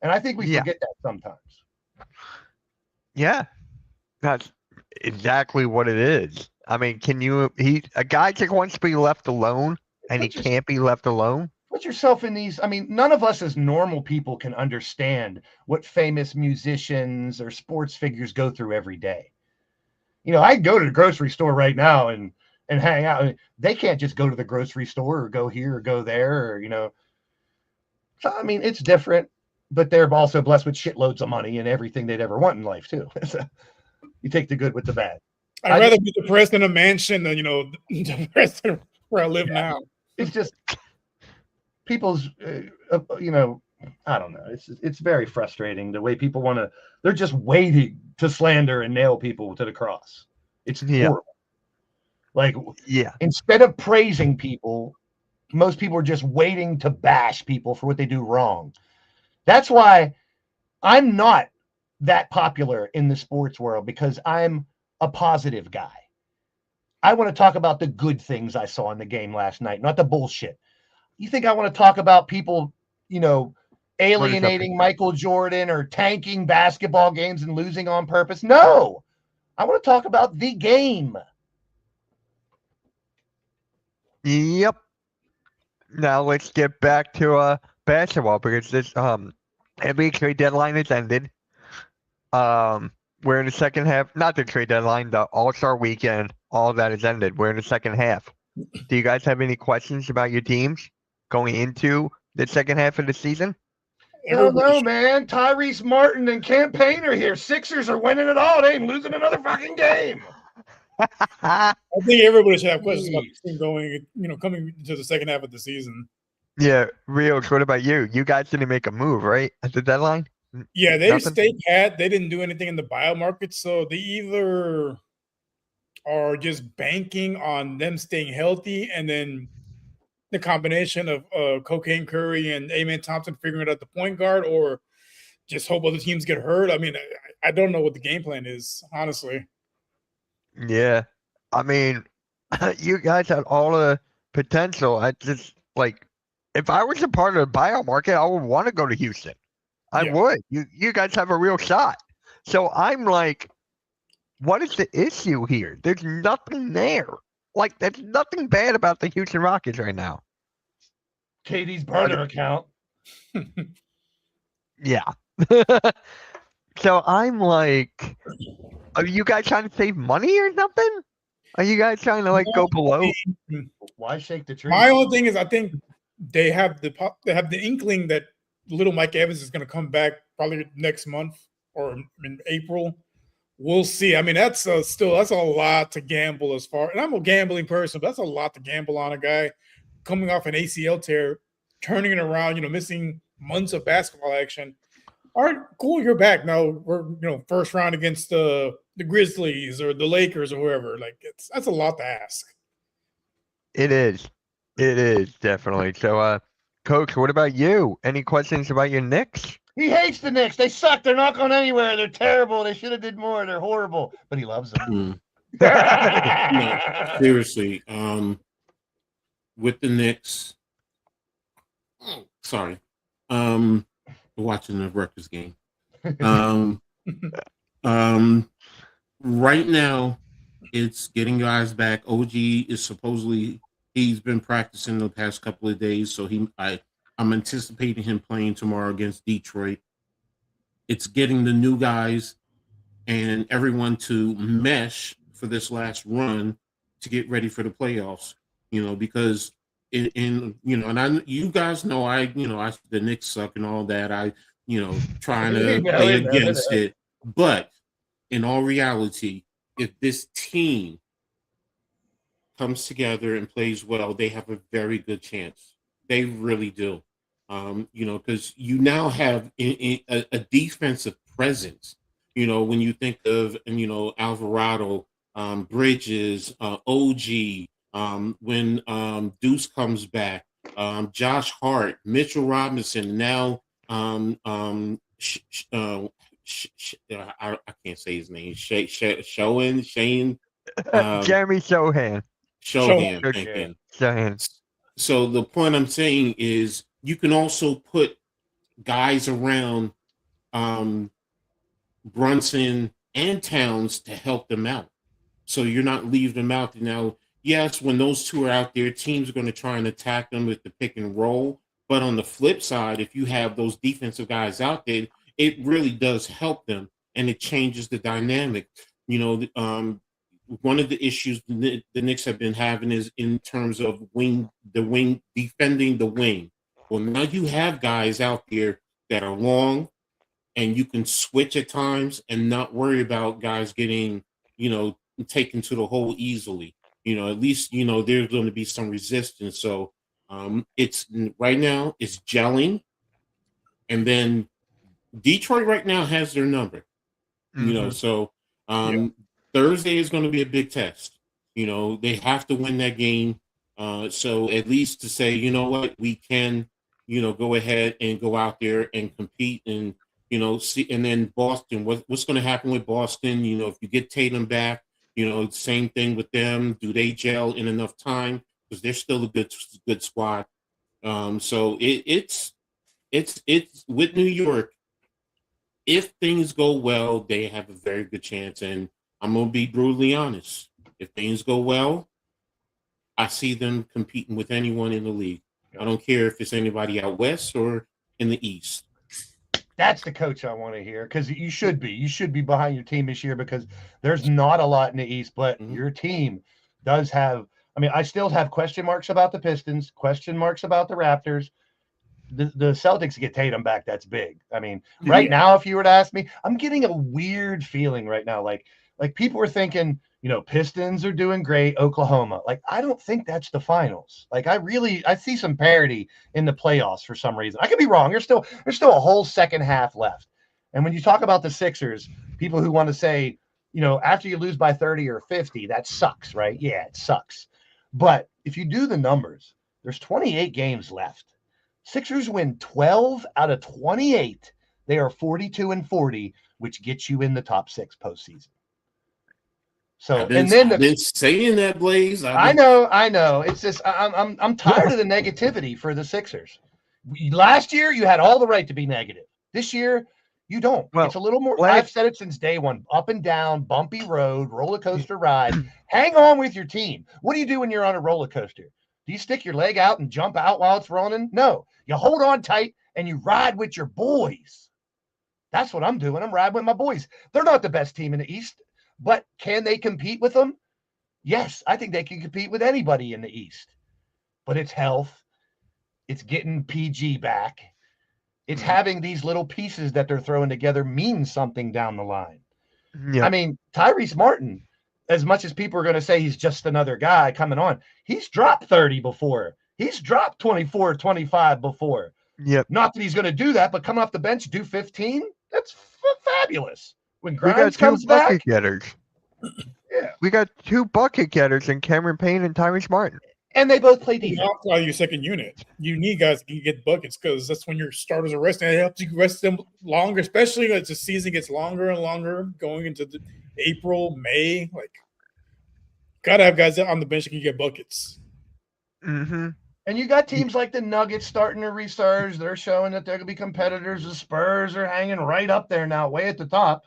And I think we Yeah. forget that sometimes. Yeah. That's exactly what it is. I mean, a guy just wants to be left alone and he But just- can't be left alone? Put yourself in these. I mean, none of us as normal people can understand what famous musicians or sports figures go through every day. You know, I go to the grocery store right now and hang out. I mean, they can't just go to the grocery store or go here or go there or, you know. So, I mean, it's different, but they're also blessed with shitloads of money and everything they'd ever want in life, too. So you take the good with the bad. I'd rather be depressed in a mansion than, depressed where I live now. It's just people's, you know, I don't know. It's very frustrating the way people want to. They're just waiting to slander and nail people to the cross. It's Yeah. horrible. Like Yeah. instead of praising people, most people are just waiting to bash people for what they do wrong. That's why I'm not that popular in the sports world, because I'm a positive guy. I want to talk about the good things I saw in the game last night, not the bullshit. You think I want to talk about people, alienating Michael Jordan or tanking basketball games and losing on purpose? No, I want to talk about the game. Yep. Now let's get back to basketball, because this NBA trade deadline has ended. We're in the second half, not the trade deadline, the All-Star weekend. all that has ended. We're in the second half. Do you guys have any questions about your teams going into the second half of the season? Hell no, man. Tyrese Martin and Campaign are here. Sixers are winning it all. They ain't losing another fucking game. I think everybody should have questions about the team going, coming into the second half of the season. Yeah, Rios, what about you? You guys didn't make a move, right? At the deadline? Yeah, they Nothing? stayed pat. They didn't do anything in the buyout market, so they either are just banking on them staying healthy, and then the combination of Cocaine Curry and Amen Thompson figuring out the point guard, or just hope other teams get hurt. I mean, I don't know what the game plan is, honestly. Yeah. I mean, you guys had all the potential. I just like if I was a part of the buyout market, I would want to go to Houston. I Yeah. would. You guys have a real shot. So I'm like, what is the issue here? There's nothing there. Like, there's nothing bad about the Houston Rockets right now. Katie's burner account. Yeah. So I'm like, are you guys trying to save money or something? Are you guys trying to like go below? Why shake the tree? My only thing is, I think they have the inkling that little Mike Evans is going to come back probably next month or in April. We'll see. I mean, that's a lot to gamble as far. And I'm a gambling person, but that's a lot to gamble on a guy coming off an ACL tear, turning it around. Missing months of basketball action. All right, cool. You're back now. We're first round against the Grizzlies or the Lakers or whoever. Like that's a lot to ask. It is. It is definitely. So, Coach, what about you? Any questions about your Knicks? He hates the Knicks. They suck. They're not going anywhere. They're terrible. They should have did more. They're horrible. But he loves them. No, seriously. With the Knicks, sorry. Watching the Rutgers game. Right now, it's getting guys back. OG is supposedly he's been practicing the past couple of days, so I'm anticipating him playing tomorrow against Detroit. It's getting the new guys and everyone to mesh for this last run to get ready for the playoffs. Because and you guys know the Knicks suck and all that. Trying to play against it, but in all reality, if this team comes together and plays well, they have a very good chance. They really do. Because you now have a defensive presence. When you think of Alvarado, Bridges, OG, when Deuce comes back, Josh Hart, Mitchell Robinson, now I can't say his name. Shane. Jeremy Sohan. Thank you. Sohan. So the point I'm saying is you can also put guys around Brunson and Towns to help them out. So you're not leaving them out. Now, yes, when those two are out there, teams are going to try and attack them with the pick and roll. But on the flip side, if you have those defensive guys out there, it really does help them, and it changes the dynamic. One of the issues the Knicks have been having is in terms of defending the wing. Well, now you have guys out there that are long, and you can switch at times and not worry about guys getting, taken to the hole easily. At least, there's going to be some resistance. So it's right now it's gelling, and then Detroit right now has their number. So Thursday is going to be a big test. They have to win that game. So at least to say, what, we can, go ahead and go out there and compete and, see. And then Boston, what's going to happen with Boston? If you get Tatum back, same thing with them. Do they gel in enough time? Because they're still a good squad. So it's with New York. If things go well, they have a very good chance. And I'm going to be brutally honest. If things go well, I see them competing with anyone in the league. I don't care if it's anybody out west or in the east. That's the coach I want to hear, because you should be. You should be behind your team this year, because there's not a lot in the East, but your team does have. I mean, I still have question marks about the Pistons, question marks about the Raptors. The Celtics get Tatum back. That's big. I mean, right now, if you were to ask me, I'm getting a weird feeling right now. Like people are thinking, Pistons are doing great. Oklahoma. Like, I don't think that's the finals. Like, I see some parity in the playoffs for some reason. I could be wrong. There's still a whole second half left. And when you talk about the Sixers, people who want to say, after you lose by 30 or 50, that sucks, right? Yeah, it sucks. But if you do the numbers, there's 28 games left. Sixers win 12 out of 28. They are 42-40, which gets you in the top 6 postseason. So, I've been saying that, Blaze. I know. It's just I'm tired of the negativity for the Sixers. Last year, you had all the right to be negative. This year, you don't. Well, it's a little more. I've said it since day one. Up and down, bumpy road, roller coaster ride. Hang on with your team. What do you do when you're on a roller coaster? Do you stick your leg out and jump out while it's rolling? No. You hold on tight and you ride with your boys. That's what I'm doing. I'm riding with my boys. They're not the best team in the East, but can they compete with them? Yes, I think they can compete with anybody in the East. But it's health. It's getting PG back. It's having these little pieces that they're throwing together mean something down the line. Yeah. I mean, Tyrese Martin, as much as people are going to say he's just another guy coming on, he's dropped 30 before. He's dropped 24, 25 before. Yep. Not that he's going to do that, but coming off the bench, do 15, that's fabulous. When Grimes comes back. Getters. Yeah. We got 2 bucket getters in Cameron Payne and Tyrese Martin. And they both play defense. Not your second unit. You need guys that can get buckets, because that's when your starters are resting. It helps you rest them longer, especially as the season gets longer and longer, going into April, May. Like, gotta have guys on the bench that can get buckets. Mm-hmm. And you got teams like the Nuggets starting to resurge. They're showing that they're going to be competitors. The Spurs are hanging right up there now, way at the top.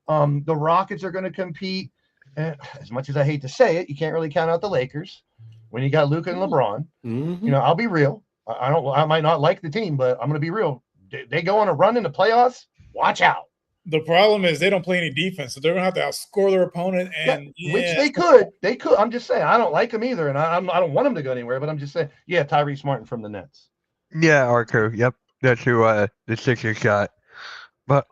The Rockets are going to compete. And as much as I hate to say it, you can't really count out the Lakers when you got Luka and LeBron. Mm-hmm. I'll be real. I might not like the team, but I'm going to be real. They go on a run in the playoffs. Watch out. The problem is they don't play any defense, so they're going to have to outscore their opponent. And which they could. They could. I'm just saying, I don't like them either, and I don't want them to go anywhere. But I'm just saying, yeah, Tyrese Martin from the Nets. Yeah, Arco. Yep, that's who the Sixers got. But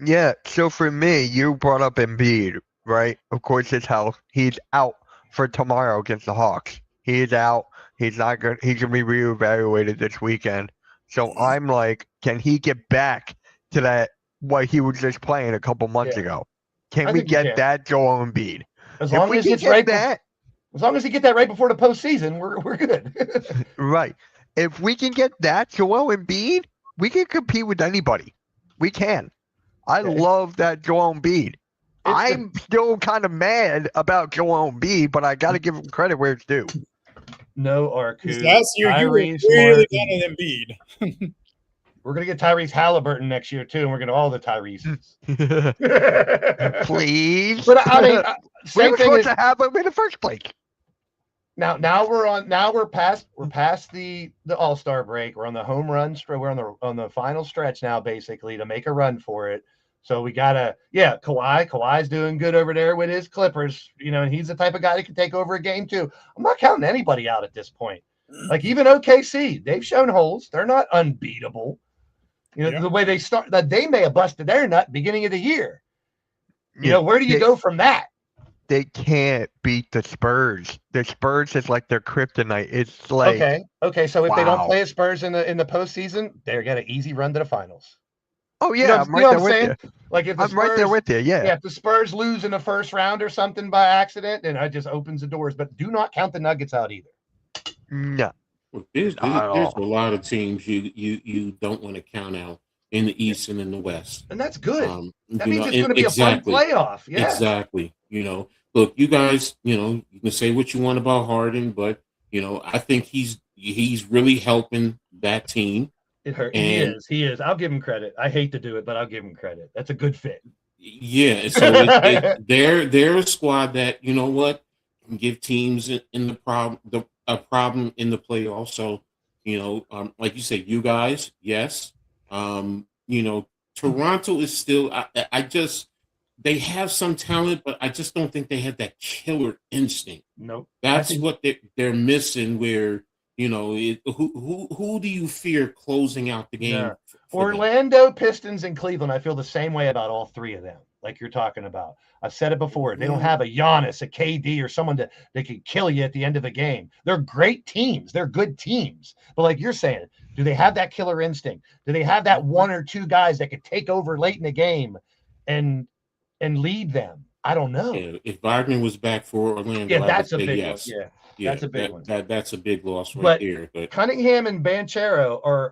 yeah. So for me, you brought up Embiid, right? Of course, his health. He's out for tomorrow against the Hawks. He is out. He's not good. He's gonna be reevaluated this weekend. So I'm like, can he get back to that what he was just playing a couple months ago? Can we get that Joel Embiid? As long as it's right that. As long as he get that right before the postseason, we're good. Right. If we can get that Joel Embiid, we can compete with anybody. We can. I love that Joel Embiid. I'm still kind of mad about Joel Embiid, but I got to give him credit where it's due. No, Arcu. Last year, you were really down on Embiid. We're going to get Tyrese Halliburton next year, too, and we're going to all the Tyreses. Please. But, I mean, we were supposed to have him in the first place. Now we're past the All-Star break. We're on the home run. We're on the final stretch now, basically, to make a run for it. So we gotta, Kawhi's doing good over there with his Clippers, and he's the type of guy that can take over a game too. I'm not counting anybody out at this point. Like even OKC, they've shown holes. They're not unbeatable. The way they start, that they may have busted their nut beginning of the year. Where do you go from that? They can't beat the Spurs. The Spurs is like their kryptonite. It's like okay. So if they don't play Spurs in the postseason, they're got an easy run to the finals. Oh yeah, I'm right there with you. Like if I'm right there with you. Yeah. If the Spurs lose in the first round or something by accident, then it just opens the doors. But do not count the Nuggets out either. No. Well, there's a lot of teams you don't want to count out in the East and in the West, and that's good. That means it's going to be a fun playoff. Yeah, exactly. Look, you guys, you can say what you want about Harden, but I think he's really helping that team. It hurt. He is. I'll give him credit. I hate to do it, but I'll give him credit. That's a good fit. Yeah. So they're a squad that can give teams in a problem in the playoffs. So like you said, you guys, yes. Toronto is still. I just they have some talent, but I just don't think they have that killer instinct. Nope. That's what they're missing. Where who do you fear closing out the game? Yeah. for them? Orlando, Pistons, and Cleveland, I feel the same way about all three of them, like you're talking about. I've said it before. They don't have a Giannis, a KD, or someone that can kill you at the end of the game. They're great teams. They're good teams. But like you're saying, do they have that killer instinct? Do they have that one or two guys that could take over late in the game and lead them? I don't know. Yeah, if Wagner was back for Orlando, Yeah, I that's a would say big yes. one. Yeah, that's a big one. That's a big loss right But there. But Cunningham and Banchero are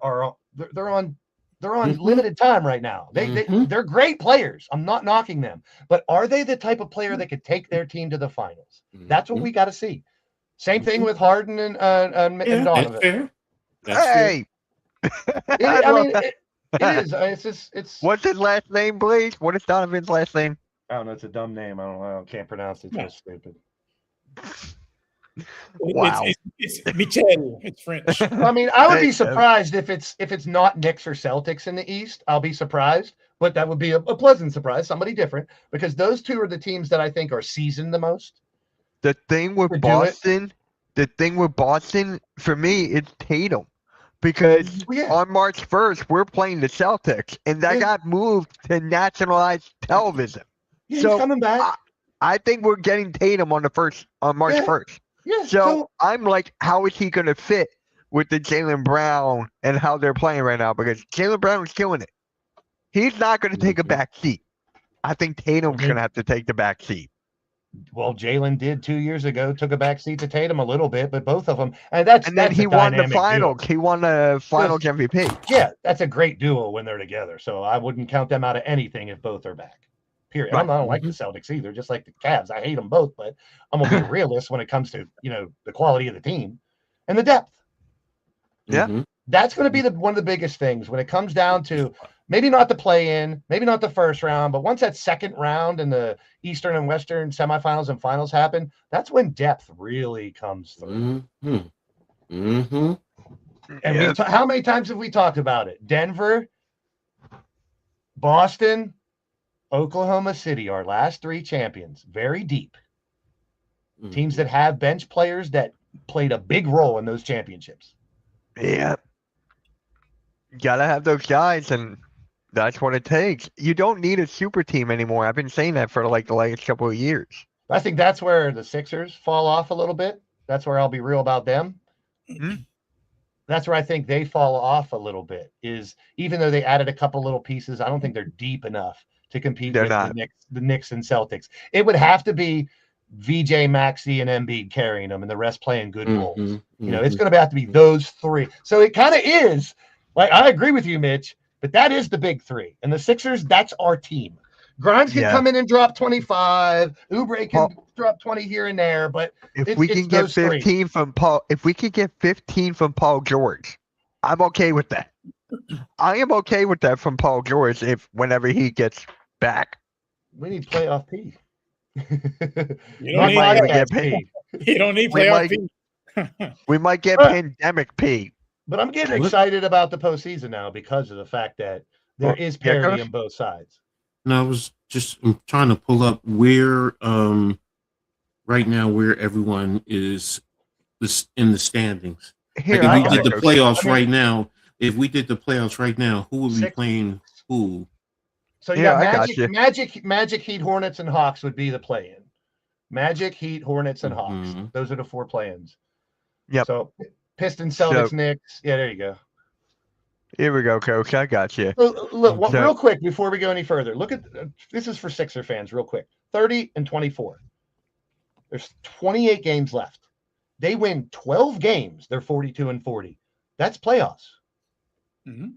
they're on Mhm. limited time right now. They're great players. I'm not knocking them, but are they the type of player that could take their team to the finals? That's what we got to see. Same thing with Harden and yeah, Donovan. that's fair. That's fair. Hey, I mean, it is. It's just it's. what's his last name, please? What is Donovan's last name? I don't know. It's a dumb name. I can't pronounce it. It's just stupid. Wow. It's Michel. It's French. I mean, I would be Hey, surprised if it's not Knicks or Celtics in the East. I'll be surprised, but that would be a pleasant surprise, somebody different, because those two are the teams that I think are seasoned the most. The thing with To do Boston, for me, it's Tatum. Because Yeah. on March 1st, we're playing the Celtics, and that Yeah. got moved to nationalized television. Yeah, So, he's coming back. I think we're getting Tatum on March Yeah. 1st. Yeah. So I'm like, how is he going to fit with the Jaylen Brown and how they're playing right now? Because Jaylen Brown is killing it. He's not going to take a back seat. I think Tatum's going to have to take the back seat. Well, Jalen did 2 years ago, took a back seat to Tatum a little bit, but both of them, and then He won the finals. He won the finals MVP. Yeah, that's a great duo when they're together. So I wouldn't count them out of anything if both are back. Period. I don't like the Celtics either, just like the Cavs. I hate them both, but I'm gonna be a realist when it comes to the quality of the team and the depth. Yeah. Mhm. That's going to be one of the biggest things when it comes down to maybe not the play-in, maybe not the first round, but once that second round and the Eastern and Western semifinals and finals happen, that's when depth really comes through. Mhm. Mhm. And Yeah. how many times have we talked about it? Denver, Boston, Oklahoma City, our last three champions, very deep. Teams that have bench players that played a big role in those championships. Yeah. Gotta have those guys, and that's what it takes. You don't need a super team anymore. I've been saying that for like the last couple of years. I think that's where the Sixers fall off a little bit. That's where I'll be real about them. Mhm. That's where I think they fall off a little bit, is even though they added a couple little pieces, I don't think they're deep enough to compete They're with not. the Knicks and Celtics. It would have to be VJ, Maxey, and Embiid carrying them and the rest playing good roles. Mhm. It's going to have to be those three. So it kind of is, like, I agree with you, Mitch, but that is the big three. And the Sixers, that's our team. Grimes can Yeah. come in and drop 25. Oubre can drop 20 here and there, but If we it's can get those three. 15 from Paul, if we could get 15 from Paul George, I'm okay with that. I am okay with that from Paul George whenever he gets back. We need playoff P. You Not don't need, might even podcast get paid. P. you don't need We playoff might- P. We might get Right. pandemic P. But I'm getting excited about the postseason now because of the fact that there is Yeah, parity Coach? on both sides. And I was I'm trying to pull up where right now where everyone is in the standings. Here, Like I if we got did it, the Coach. playoffs I mean- right now, who would be Six. playing who? So you Yeah, got I got Magic, Heat, Hornets, and Hawks would be the play-in. Magic, Heat, Hornets, and Hawks. Mhm. Those are the four play-ins. Yep. So Pistons, Celtics, So- Knicks. Yeah, there you go. Here we go, Coach. I got you. So, look, So- real quick before we go any further, look at this is for Sixer fans, real quick. 30 and 24. There's 28 games left. They win 12 games. They're 42 and 40. That's playoffs. Mhm.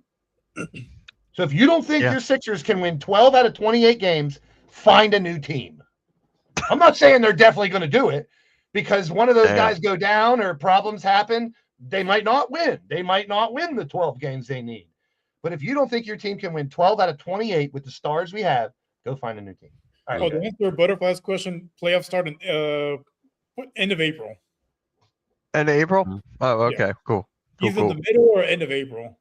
So if you don't think Yeah. your Sixers can win 12 out of 28 games, find a new team. I'm not saying they're definitely going to do it because one of those Yeah. guys go down or problems happen. They might not win. They might not win the 12 games they need. But if you don't think your team can win 12 out of 28 with the stars we have, go find a new team. All right. Oh, go to ahead. answer Butterfly's question, playoffs start in end of April. In April? Mhm. Oh, okay, cool. Cool, He's in the cool. middle or end of April.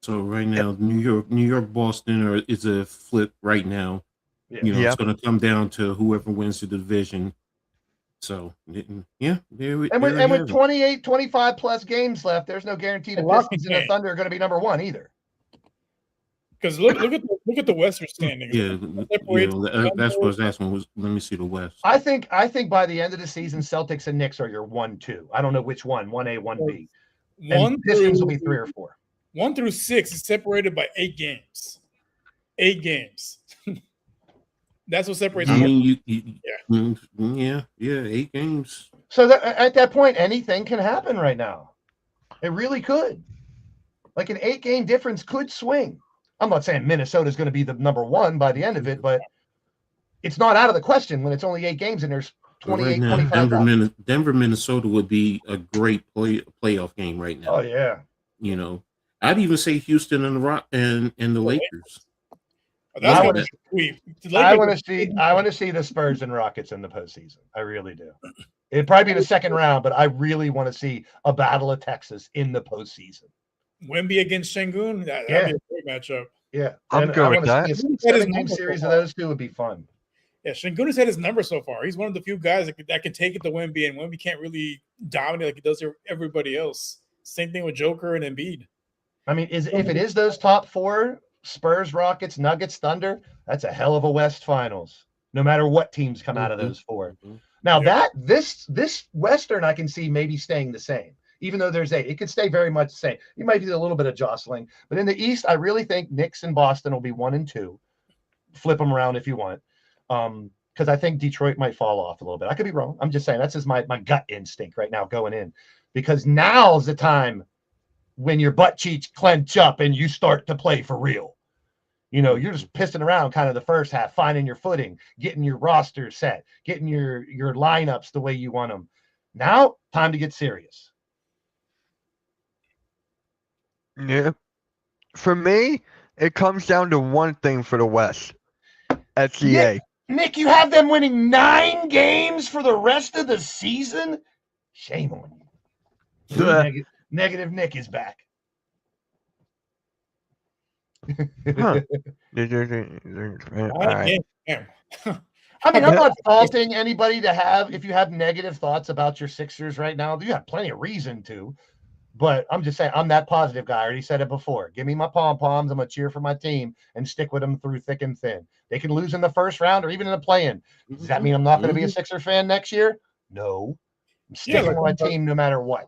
So right now, New York, Boston is a flip right now. Yeah. You know, Yep. it's going to come down to whoever wins the division. So yeah, And with 28, 25 plus games left, there's no guarantee the A lot Pistons can and the change. Thunder are going to be number one either. Because look at the Western standings. Yeah, that's what I was asking. Let me see the West. I think by the end of the season, Celtics and Knicks are your 1-2. I don't know which one, 1A, 1B. And Pistons will be 3 or 4. 1 through 6 is separated by 8 games. 8 games. That's what separates. I mean, Yeah. 8 games. So at that point, anything can happen right now. It really could. Like an 8-game difference could swing. I'm not saying Minnesota's going to be the number 1 by the end of it, but it's not out of the question when it's only 8 games and there's 28, Right now, 25. Denver, Minnesota would be a great playoff game right now. Oh yeah. You know, I'd even say Houston and the Rock and the Lakers. That's I gonna wanna- be sweet. I want to see the Spurs and Rockets in the postseason. I really do. It'd probably be the second round, but I really want to see a battle of Texas in the postseason. Wemby against Şengün. That'd be a great matchup. Yeah, I'm and good I with wanna that. see a 7-game series of those two would be fun. Yeah, Şengün has had his number so far. He's one of the few guys that can take it to Wemby, and Wemby can't really dominate like he does everybody else. Same thing with Joker and Embiid. I mean, if it is those top 4, Spurs, Rockets, Nuggets, Thunder, that's a hell of a West Finals. No matter what teams come out of those 4. Now this Western I can see maybe staying the same. Even though there's 8, it could stay very much the same. You might be a little bit of jostling, but in the East, I really think Knicks and Boston will be 1 and 2. Flip them around if you want, because I think Detroit might fall off a little bit. I could be wrong. I'm just saying that's just my gut instinct right now going in, because now's the time when your butt cheeks clench up and you start to play for real. You know, you're just pissing around kind of the first half, finding your footing, getting your roster set, getting your lineups the way you want them. Now, time to get serious. Yeah. For me, it comes down to one thing for the West. SGA. Nick, you have them winning 9 games for the rest of the season? Shame on you. Negative Nick is back. Huh. All right. Damn. I mean, I'm not faulting anybody if you have negative thoughts about your Sixers right now. You have plenty of reason to. But I'm just saying, I'm that positive guy. I already said it before. Give me my pom-poms. I'm going to cheer for my team and stick with them through thick and thin. They can lose in the first round or even in the play-in. Does that mean I'm not going to be a Sixer fan next year? No. I'm sticking with my team no matter what.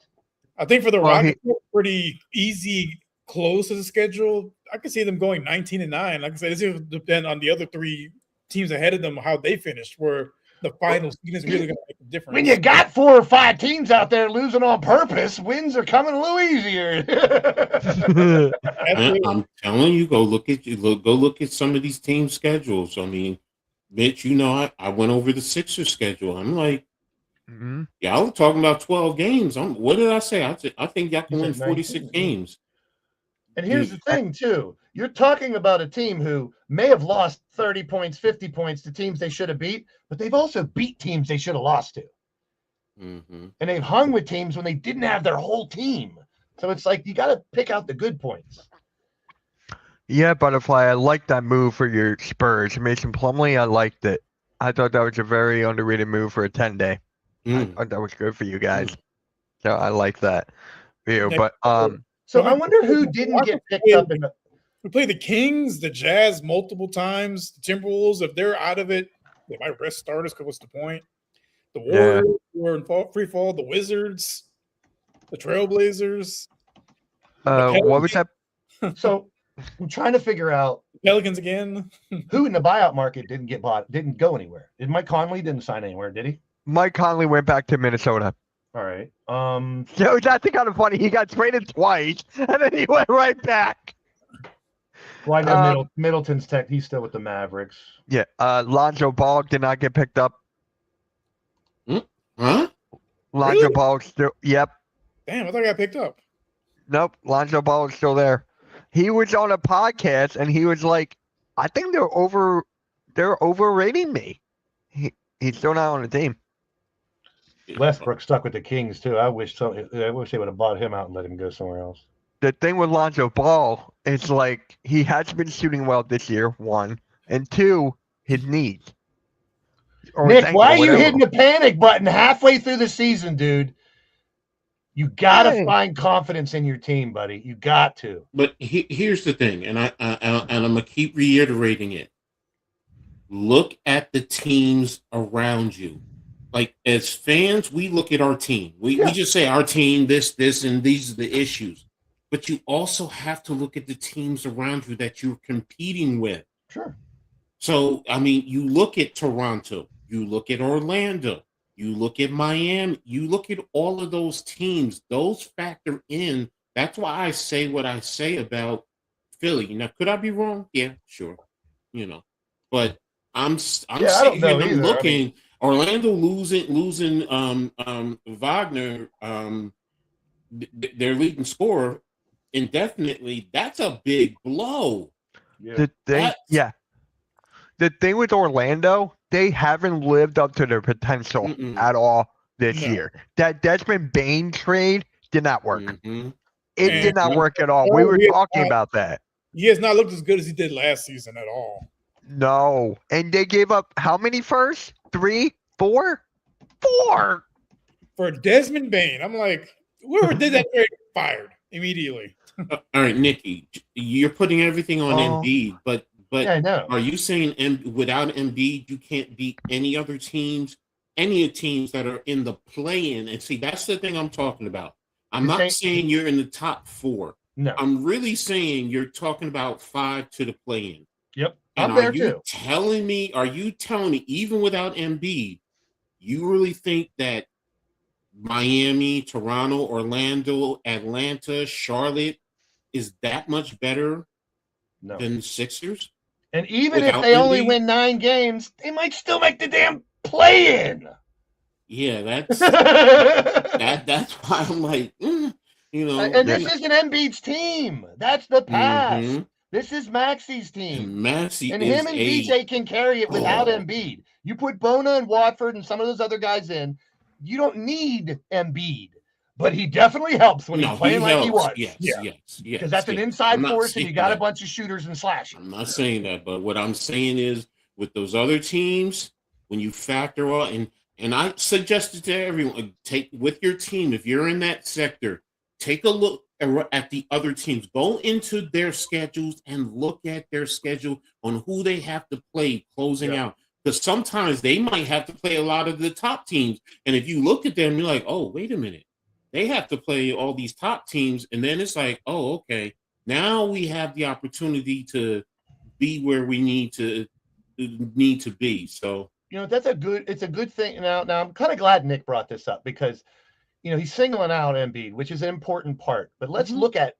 I think for the Rockets, pretty easy close to the schedule. I could see them going 19-9. Like I said, it's going to depend on the other 3 teams ahead of them, how they finished, where the final season is really going to make a difference. When you got 4 or 5 teams out there losing on purpose, wins are coming a little easier. I'm telling you, go look at some of these team schedules. I mean, Mitch, you know, I went over the Sixers schedule. I'm like, y'all are talking about 12 games. What did I say? I think y'all can win 46 games. And here's the thing, too. You're talking about a team who may have lost 30 points, 50 points to teams they should have beat, but they've also beat teams they should have lost to. And they've hung with teams when they didn't have their whole team. So it's like you got to pick out the good points. Yeah, Butterfly, I like that move for your Spurs. Mason Plumlee, I liked it. I thought that was a very underrated move for a 10-day. I thought that was good for you guys. So I like that. But so I wonder who didn't get picked up in the. We play the Kings, the Jazz multiple times, the Timberwolves. If they're out of it, they might rest starters because what's the point? The Warriors were in free fall. The Wizards, the Trailblazers. What was that? So I'm trying to figure out Pelicans again. Who in the buyout market didn't go anywhere. Mike Conley didn't sign anywhere, did he? Mike Conley went back to Minnesota. All right. So that's kind of funny. He got traded twice, and then he went right back. Well, I know Middleton's he's still with the Mavericks. Yeah. Lonzo Ball did not get picked up. Huh? Lonzo Really? Ball still. Yep. Damn, I thought I got picked up. Nope. Lonzo Ball is still there. He was on a podcast, and he was like, "I think they're overrating me." He's still not on the team. Westbrook stuck with the Kings too. I wish they would have bought him out and let him go somewhere else. the thing with Lonzo Ball is like he has been shooting well this year, one, and two, his knees. Or his Nick, ankle, why are you whatever. hitting the panic button halfway through the season, dude? You got to Hey. find confidence in your team, buddy. You got to. But here's the thing, and I'm gonna keep reiterating it. Look at the teams around you. Like as fans, we look at our team. We just say our team, this, and these are the issues. But you also have to look at the teams around you that you're competing with. Sure. So, I mean, you look at Toronto, you look at Orlando, you look at Miami, you look at all of those teams, those factor in. That's why I say what I say about Philly. Now, could I be wrong? Yeah, sure. But I'm I sitting don't here know and I'm either. losing Orlando losing Wagner, their leading scorer indefinitely. That's a big blow. The thing with Orlando, they haven't lived up to their potential at all this year. That Desmond Bain trade did not work. It did not work at all. We were talking about that. He has not looked as good as he did last season at all. No. And they gave up how many first? 3? 4? 4. For Desmond Bain, I'm like, whoever did that trade fired immediately. All right, Nikki, you're putting everything on Embiid, but Yeah, I know. are you saying without Embiid you can't beat any other teams, any teams that are in the play-in? And see, that's the thing I'm talking about. I'm not saying you're in the top 4. No. I'm really saying you're talking about 5 to the play-in. Yep. And I'm there are you too. telling me, even without Embiid, you really think that Miami, Toronto, Orlando, Atlanta, Charlotte is that much better than the Sixers? And even Without if they only Embiid? win 9 games, they might still make the damn play-in. Yeah, that's why I'm like, And this isn't Embiid's team. That's the past. Mhm. This is Maxi's team. And Maxey And is him and VJ can carry it without Embiid. You put Bona and Watford and some of those other guys in, you don't need Embiid. But he definitely helps when he's playing like he was. Yes. Because that's an inside force and you got a bunch of shooters and slashers. I'm not saying that, but what I'm saying is with those other teams, when you factor all, and I suggested to everyone, take with your team, if you're in that sector, take a look at the other teams. Go into their schedules and look at their schedule on who they have to play closing out. Because sometimes they might have to play a lot of the top teams. And if you look at them, you're like, oh, wait a minute. They have to play all these top teams. And then it's like, oh, okay. Now we have the opportunity to be where we need to be. So, it's a good thing. Now I'm kind of glad Nick brought this up because, he's singling out Embiid, which is an important part. But let's look at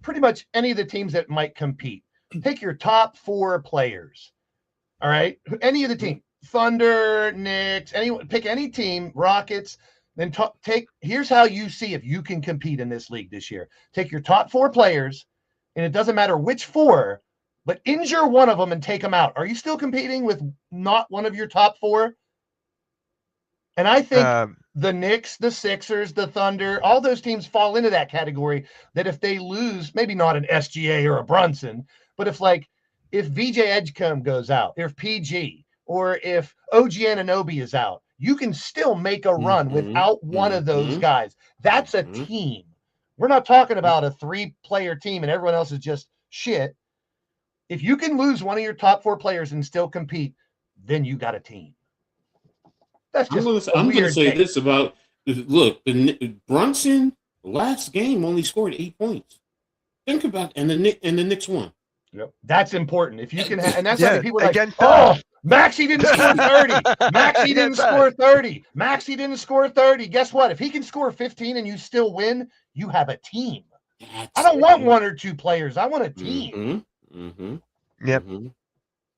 pretty much any of the teams that might compete. Take your top 4 players. All right. Any of the team, Thunder, Knicks, pick any team, Rockets. Then here's how you see if you can compete in this league this year. Take your top 4 players, and it doesn't matter which 4, but injure one of them and take them out. Are you still competing with not one of your top 4? And I think the Knicks, the Sixers, the Thunder, all those teams fall into that category that if they lose, maybe not an SGA or a Brunson, but if VJ Edgecombe goes out, if PG, or if OG Anunoby is out, you can still make a run without one of those guys. That's a team. We're not talking about a 3-player team and everyone else is just shit. If you can lose one of your top 4 players and still compete, then you got a team. That's just I'm going to say this about, look, Brunson last game only scored 8 points. Think about it, and the Knicks won. Yep. That's important. If you can and that's why people are like, Maxey didn't score 30. Maxey didn't score 30. Maxey didn't score 30. Guess what? If he can score 15 and you still win, you have a team. I don't want 1 or 2 players. I want a team. Yep.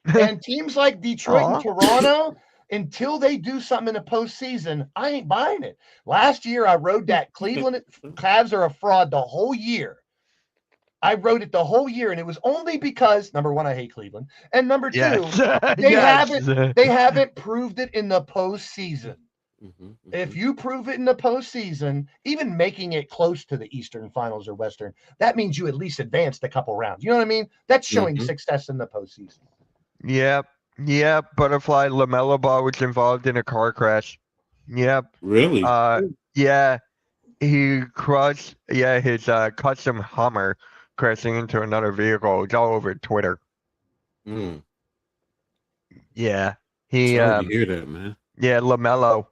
And teams like Detroit and Toronto, until they do something in the postseason, I ain't buying it. Last year, I wrote that Cleveland Cavs are a fraud the whole year. I wrote it the whole year, and it was only because, number 1, I hate Cleveland, and number 2, they haven't proved it in the postseason. If you prove it in the postseason, even making it close to the Eastern Finals or Western, that means you at least advanced a couple rounds. You know what I mean? That's showing success in the postseason. Yep. Yep. Butterfly LaMelo Ball was involved in a car crash. Yep. Really? Yeah. He crushed his custom Hummer crashing into another vehicle. It's all over Twitter. Mm. Yeah. He Sorry to hear that, man. Yeah, LaMelo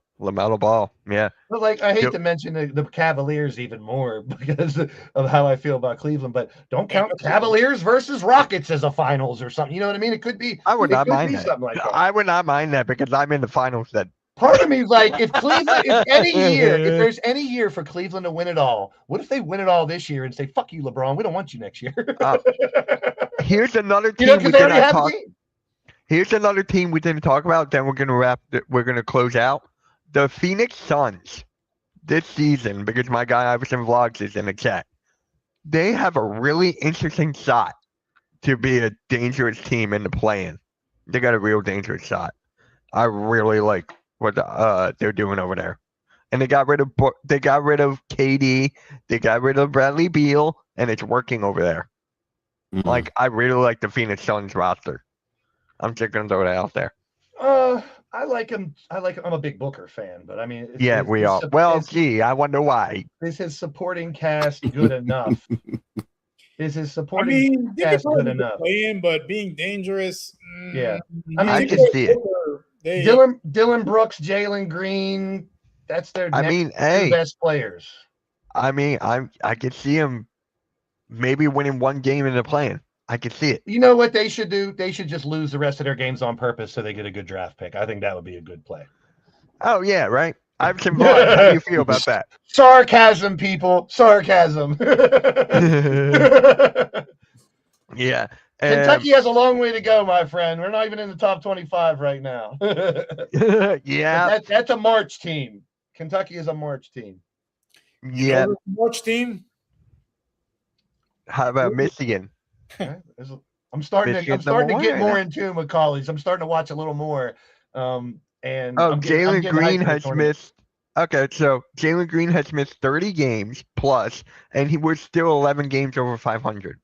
Ball. Yeah. But like, I hate Yep. to mention the Cavaliers even more because of how I feel about Cleveland, but don't count Cavaliers versus Rockets as a finals or something. You know what I mean? It could be. I would it not could mind be that. something like that. I would not mind that because I'm in the finals then. Part of me is like, if Cleveland, if there's any year for Cleveland to win it all, what if they win it all this year and say, "Fuck you, LeBron, we don't want you next year." Here's another team because they already have a team. Here's another team we didn't talk about. Then we're gonna close out the Phoenix Suns this season because my guy Iverson Vlogs is in the chat. They have a really interesting shot to be a dangerous team in the play-in. They got a real dangerous shot. I really like what they're doing over there, and they got rid of KD, they got rid of Bradley Beal, and it's working over there. Like I really like the Phoenix Suns roster. I'm just gonna throw that out there. I like him. I'm a big Booker fan, but I mean, We are. Well, gee, I wonder why. Is his supporting cast good enough? Is his supporting I mean, cast good enough? Playing, but being dangerous. Yeah, I can see it. Dylan Brooks, Jalen Green. That's their two best players. I mean, I could see him maybe winning one game in the play-in. I could see it. You know what they should do? They should just lose the rest of their games on purpose so they get a good draft pick. I think that would be a good play. Oh yeah, right. Iverson Vlogs, how do you feel about that? Sarcasm, people. Sarcasm. Yeah. Kentucky has a long way to go, my friend. We're not even in the top 25 right now. Yeah. That's a March team. Kentucky is a March team. Yeah. March team. How about Michigan? I'm starting to get more in tune with college. I'm starting to watch a little more. Jalen Green has missed. Okay, so Jalen Green has missed 30 games plus, and he was still 11 games over 500.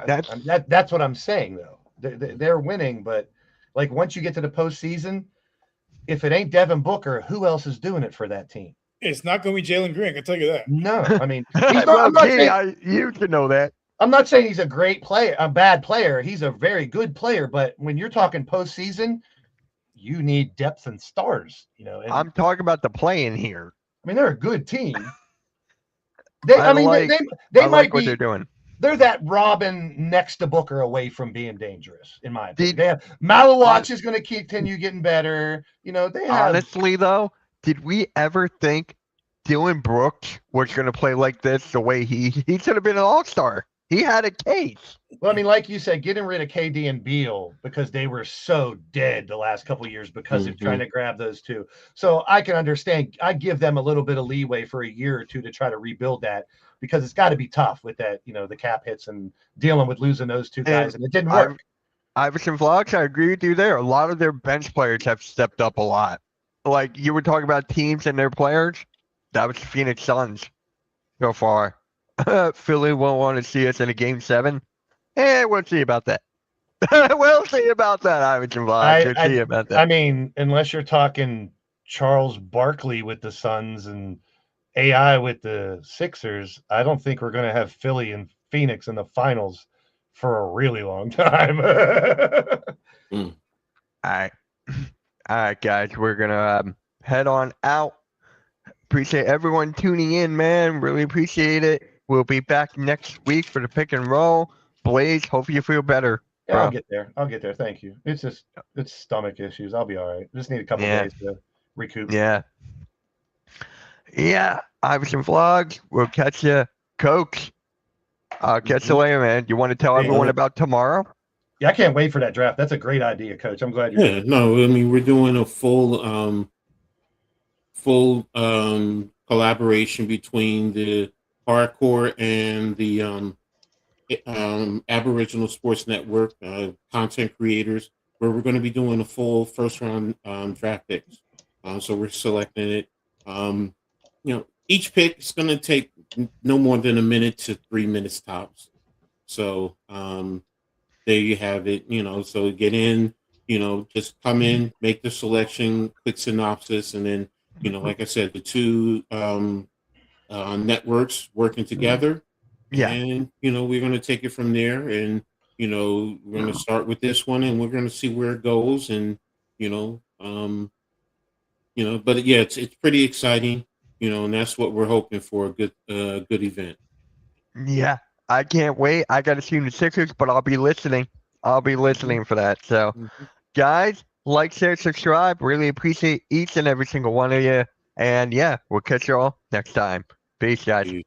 That's what I'm saying, though. They're winning, but like once you get to the postseason, if it ain't Devin Booker, who else is doing it for that team? It's not going to be Jalen Green. I can tell you that. No, I mean, you should know that. I'm not saying he's a great player, a bad player. He's a very good player, but when you're talking postseason, you need depth and stars. You know, I'm talking about the play-in here. I mean, they're a good team. They might what be. They're doing. They're that Robin next to Booker away from being dangerous, in my opinion. Malawach is going to continue getting better. You know, they have. Honestly, though, did we ever think Dylan Brooks was going to play like this the way he should have been an all-star? He had a case. Well, I mean, like you said, getting rid of KD and Beal because they were so dead the last couple of years because of trying to grab those two. So I can understand. I give them a little bit of leeway for a year or two to try to rebuild that because it's got to be tough with that, you know, the cap hits and dealing with losing those two guys, and it didn't work. Iverson Vlogs, I agree with you there. A lot of their bench players have stepped up a lot. Like you were talking about teams and their players. That was the Phoenix Suns so far. Philly won't want to see us in a game 7. We'll see about that. We'll see about that, Iverson Vlogs. We'll see about that. I mean, unless you're talking Charles Barkley with the Suns and AI with the Sixers, I don't think we're going to have Philly and Phoenix in the finals for a really long time. All right, guys, we're going to head on out. Appreciate everyone tuning in, man. Really appreciate it. We'll be back next week for the pick and roll. Blaze, hope you feel better. Yeah, I'll get there. Thank you. It's stomach issues. I'll be all right. Just need a couple days to recoup. Yeah. Iverson Vlogs. We'll catch you, Coach. I'll catch you later, man. You want to tell everyone about tomorrow? Yeah, I can't wait for that draft. That's a great idea, Coach. I'm glad you're doing it. No, I mean, we're doing a full collaboration between the Hardcore and the Aboriginal Sports Network, content creators. where we're going to be doing a full first round draft picks. So we're selecting it. Each pick is going to take no more than a minute to 3 minutes tops. So there you have it. So get in. Just come in, make the selection, click synopsis, and then like I said, the two networks working together. Yeah. And we're going to take it from there, and we're going to start with this one, and we're going to see where it goes, and but yeah, it's pretty exciting, and that's what we're hoping for, a good event. Yeah, I can't wait. I got to see the Sixers, but I'll be listening. I'll be listening for that. So, guys, like, share, subscribe. Really appreciate each and every single one of you. And yeah, we'll catch you all next time. Peace, guys. Peace.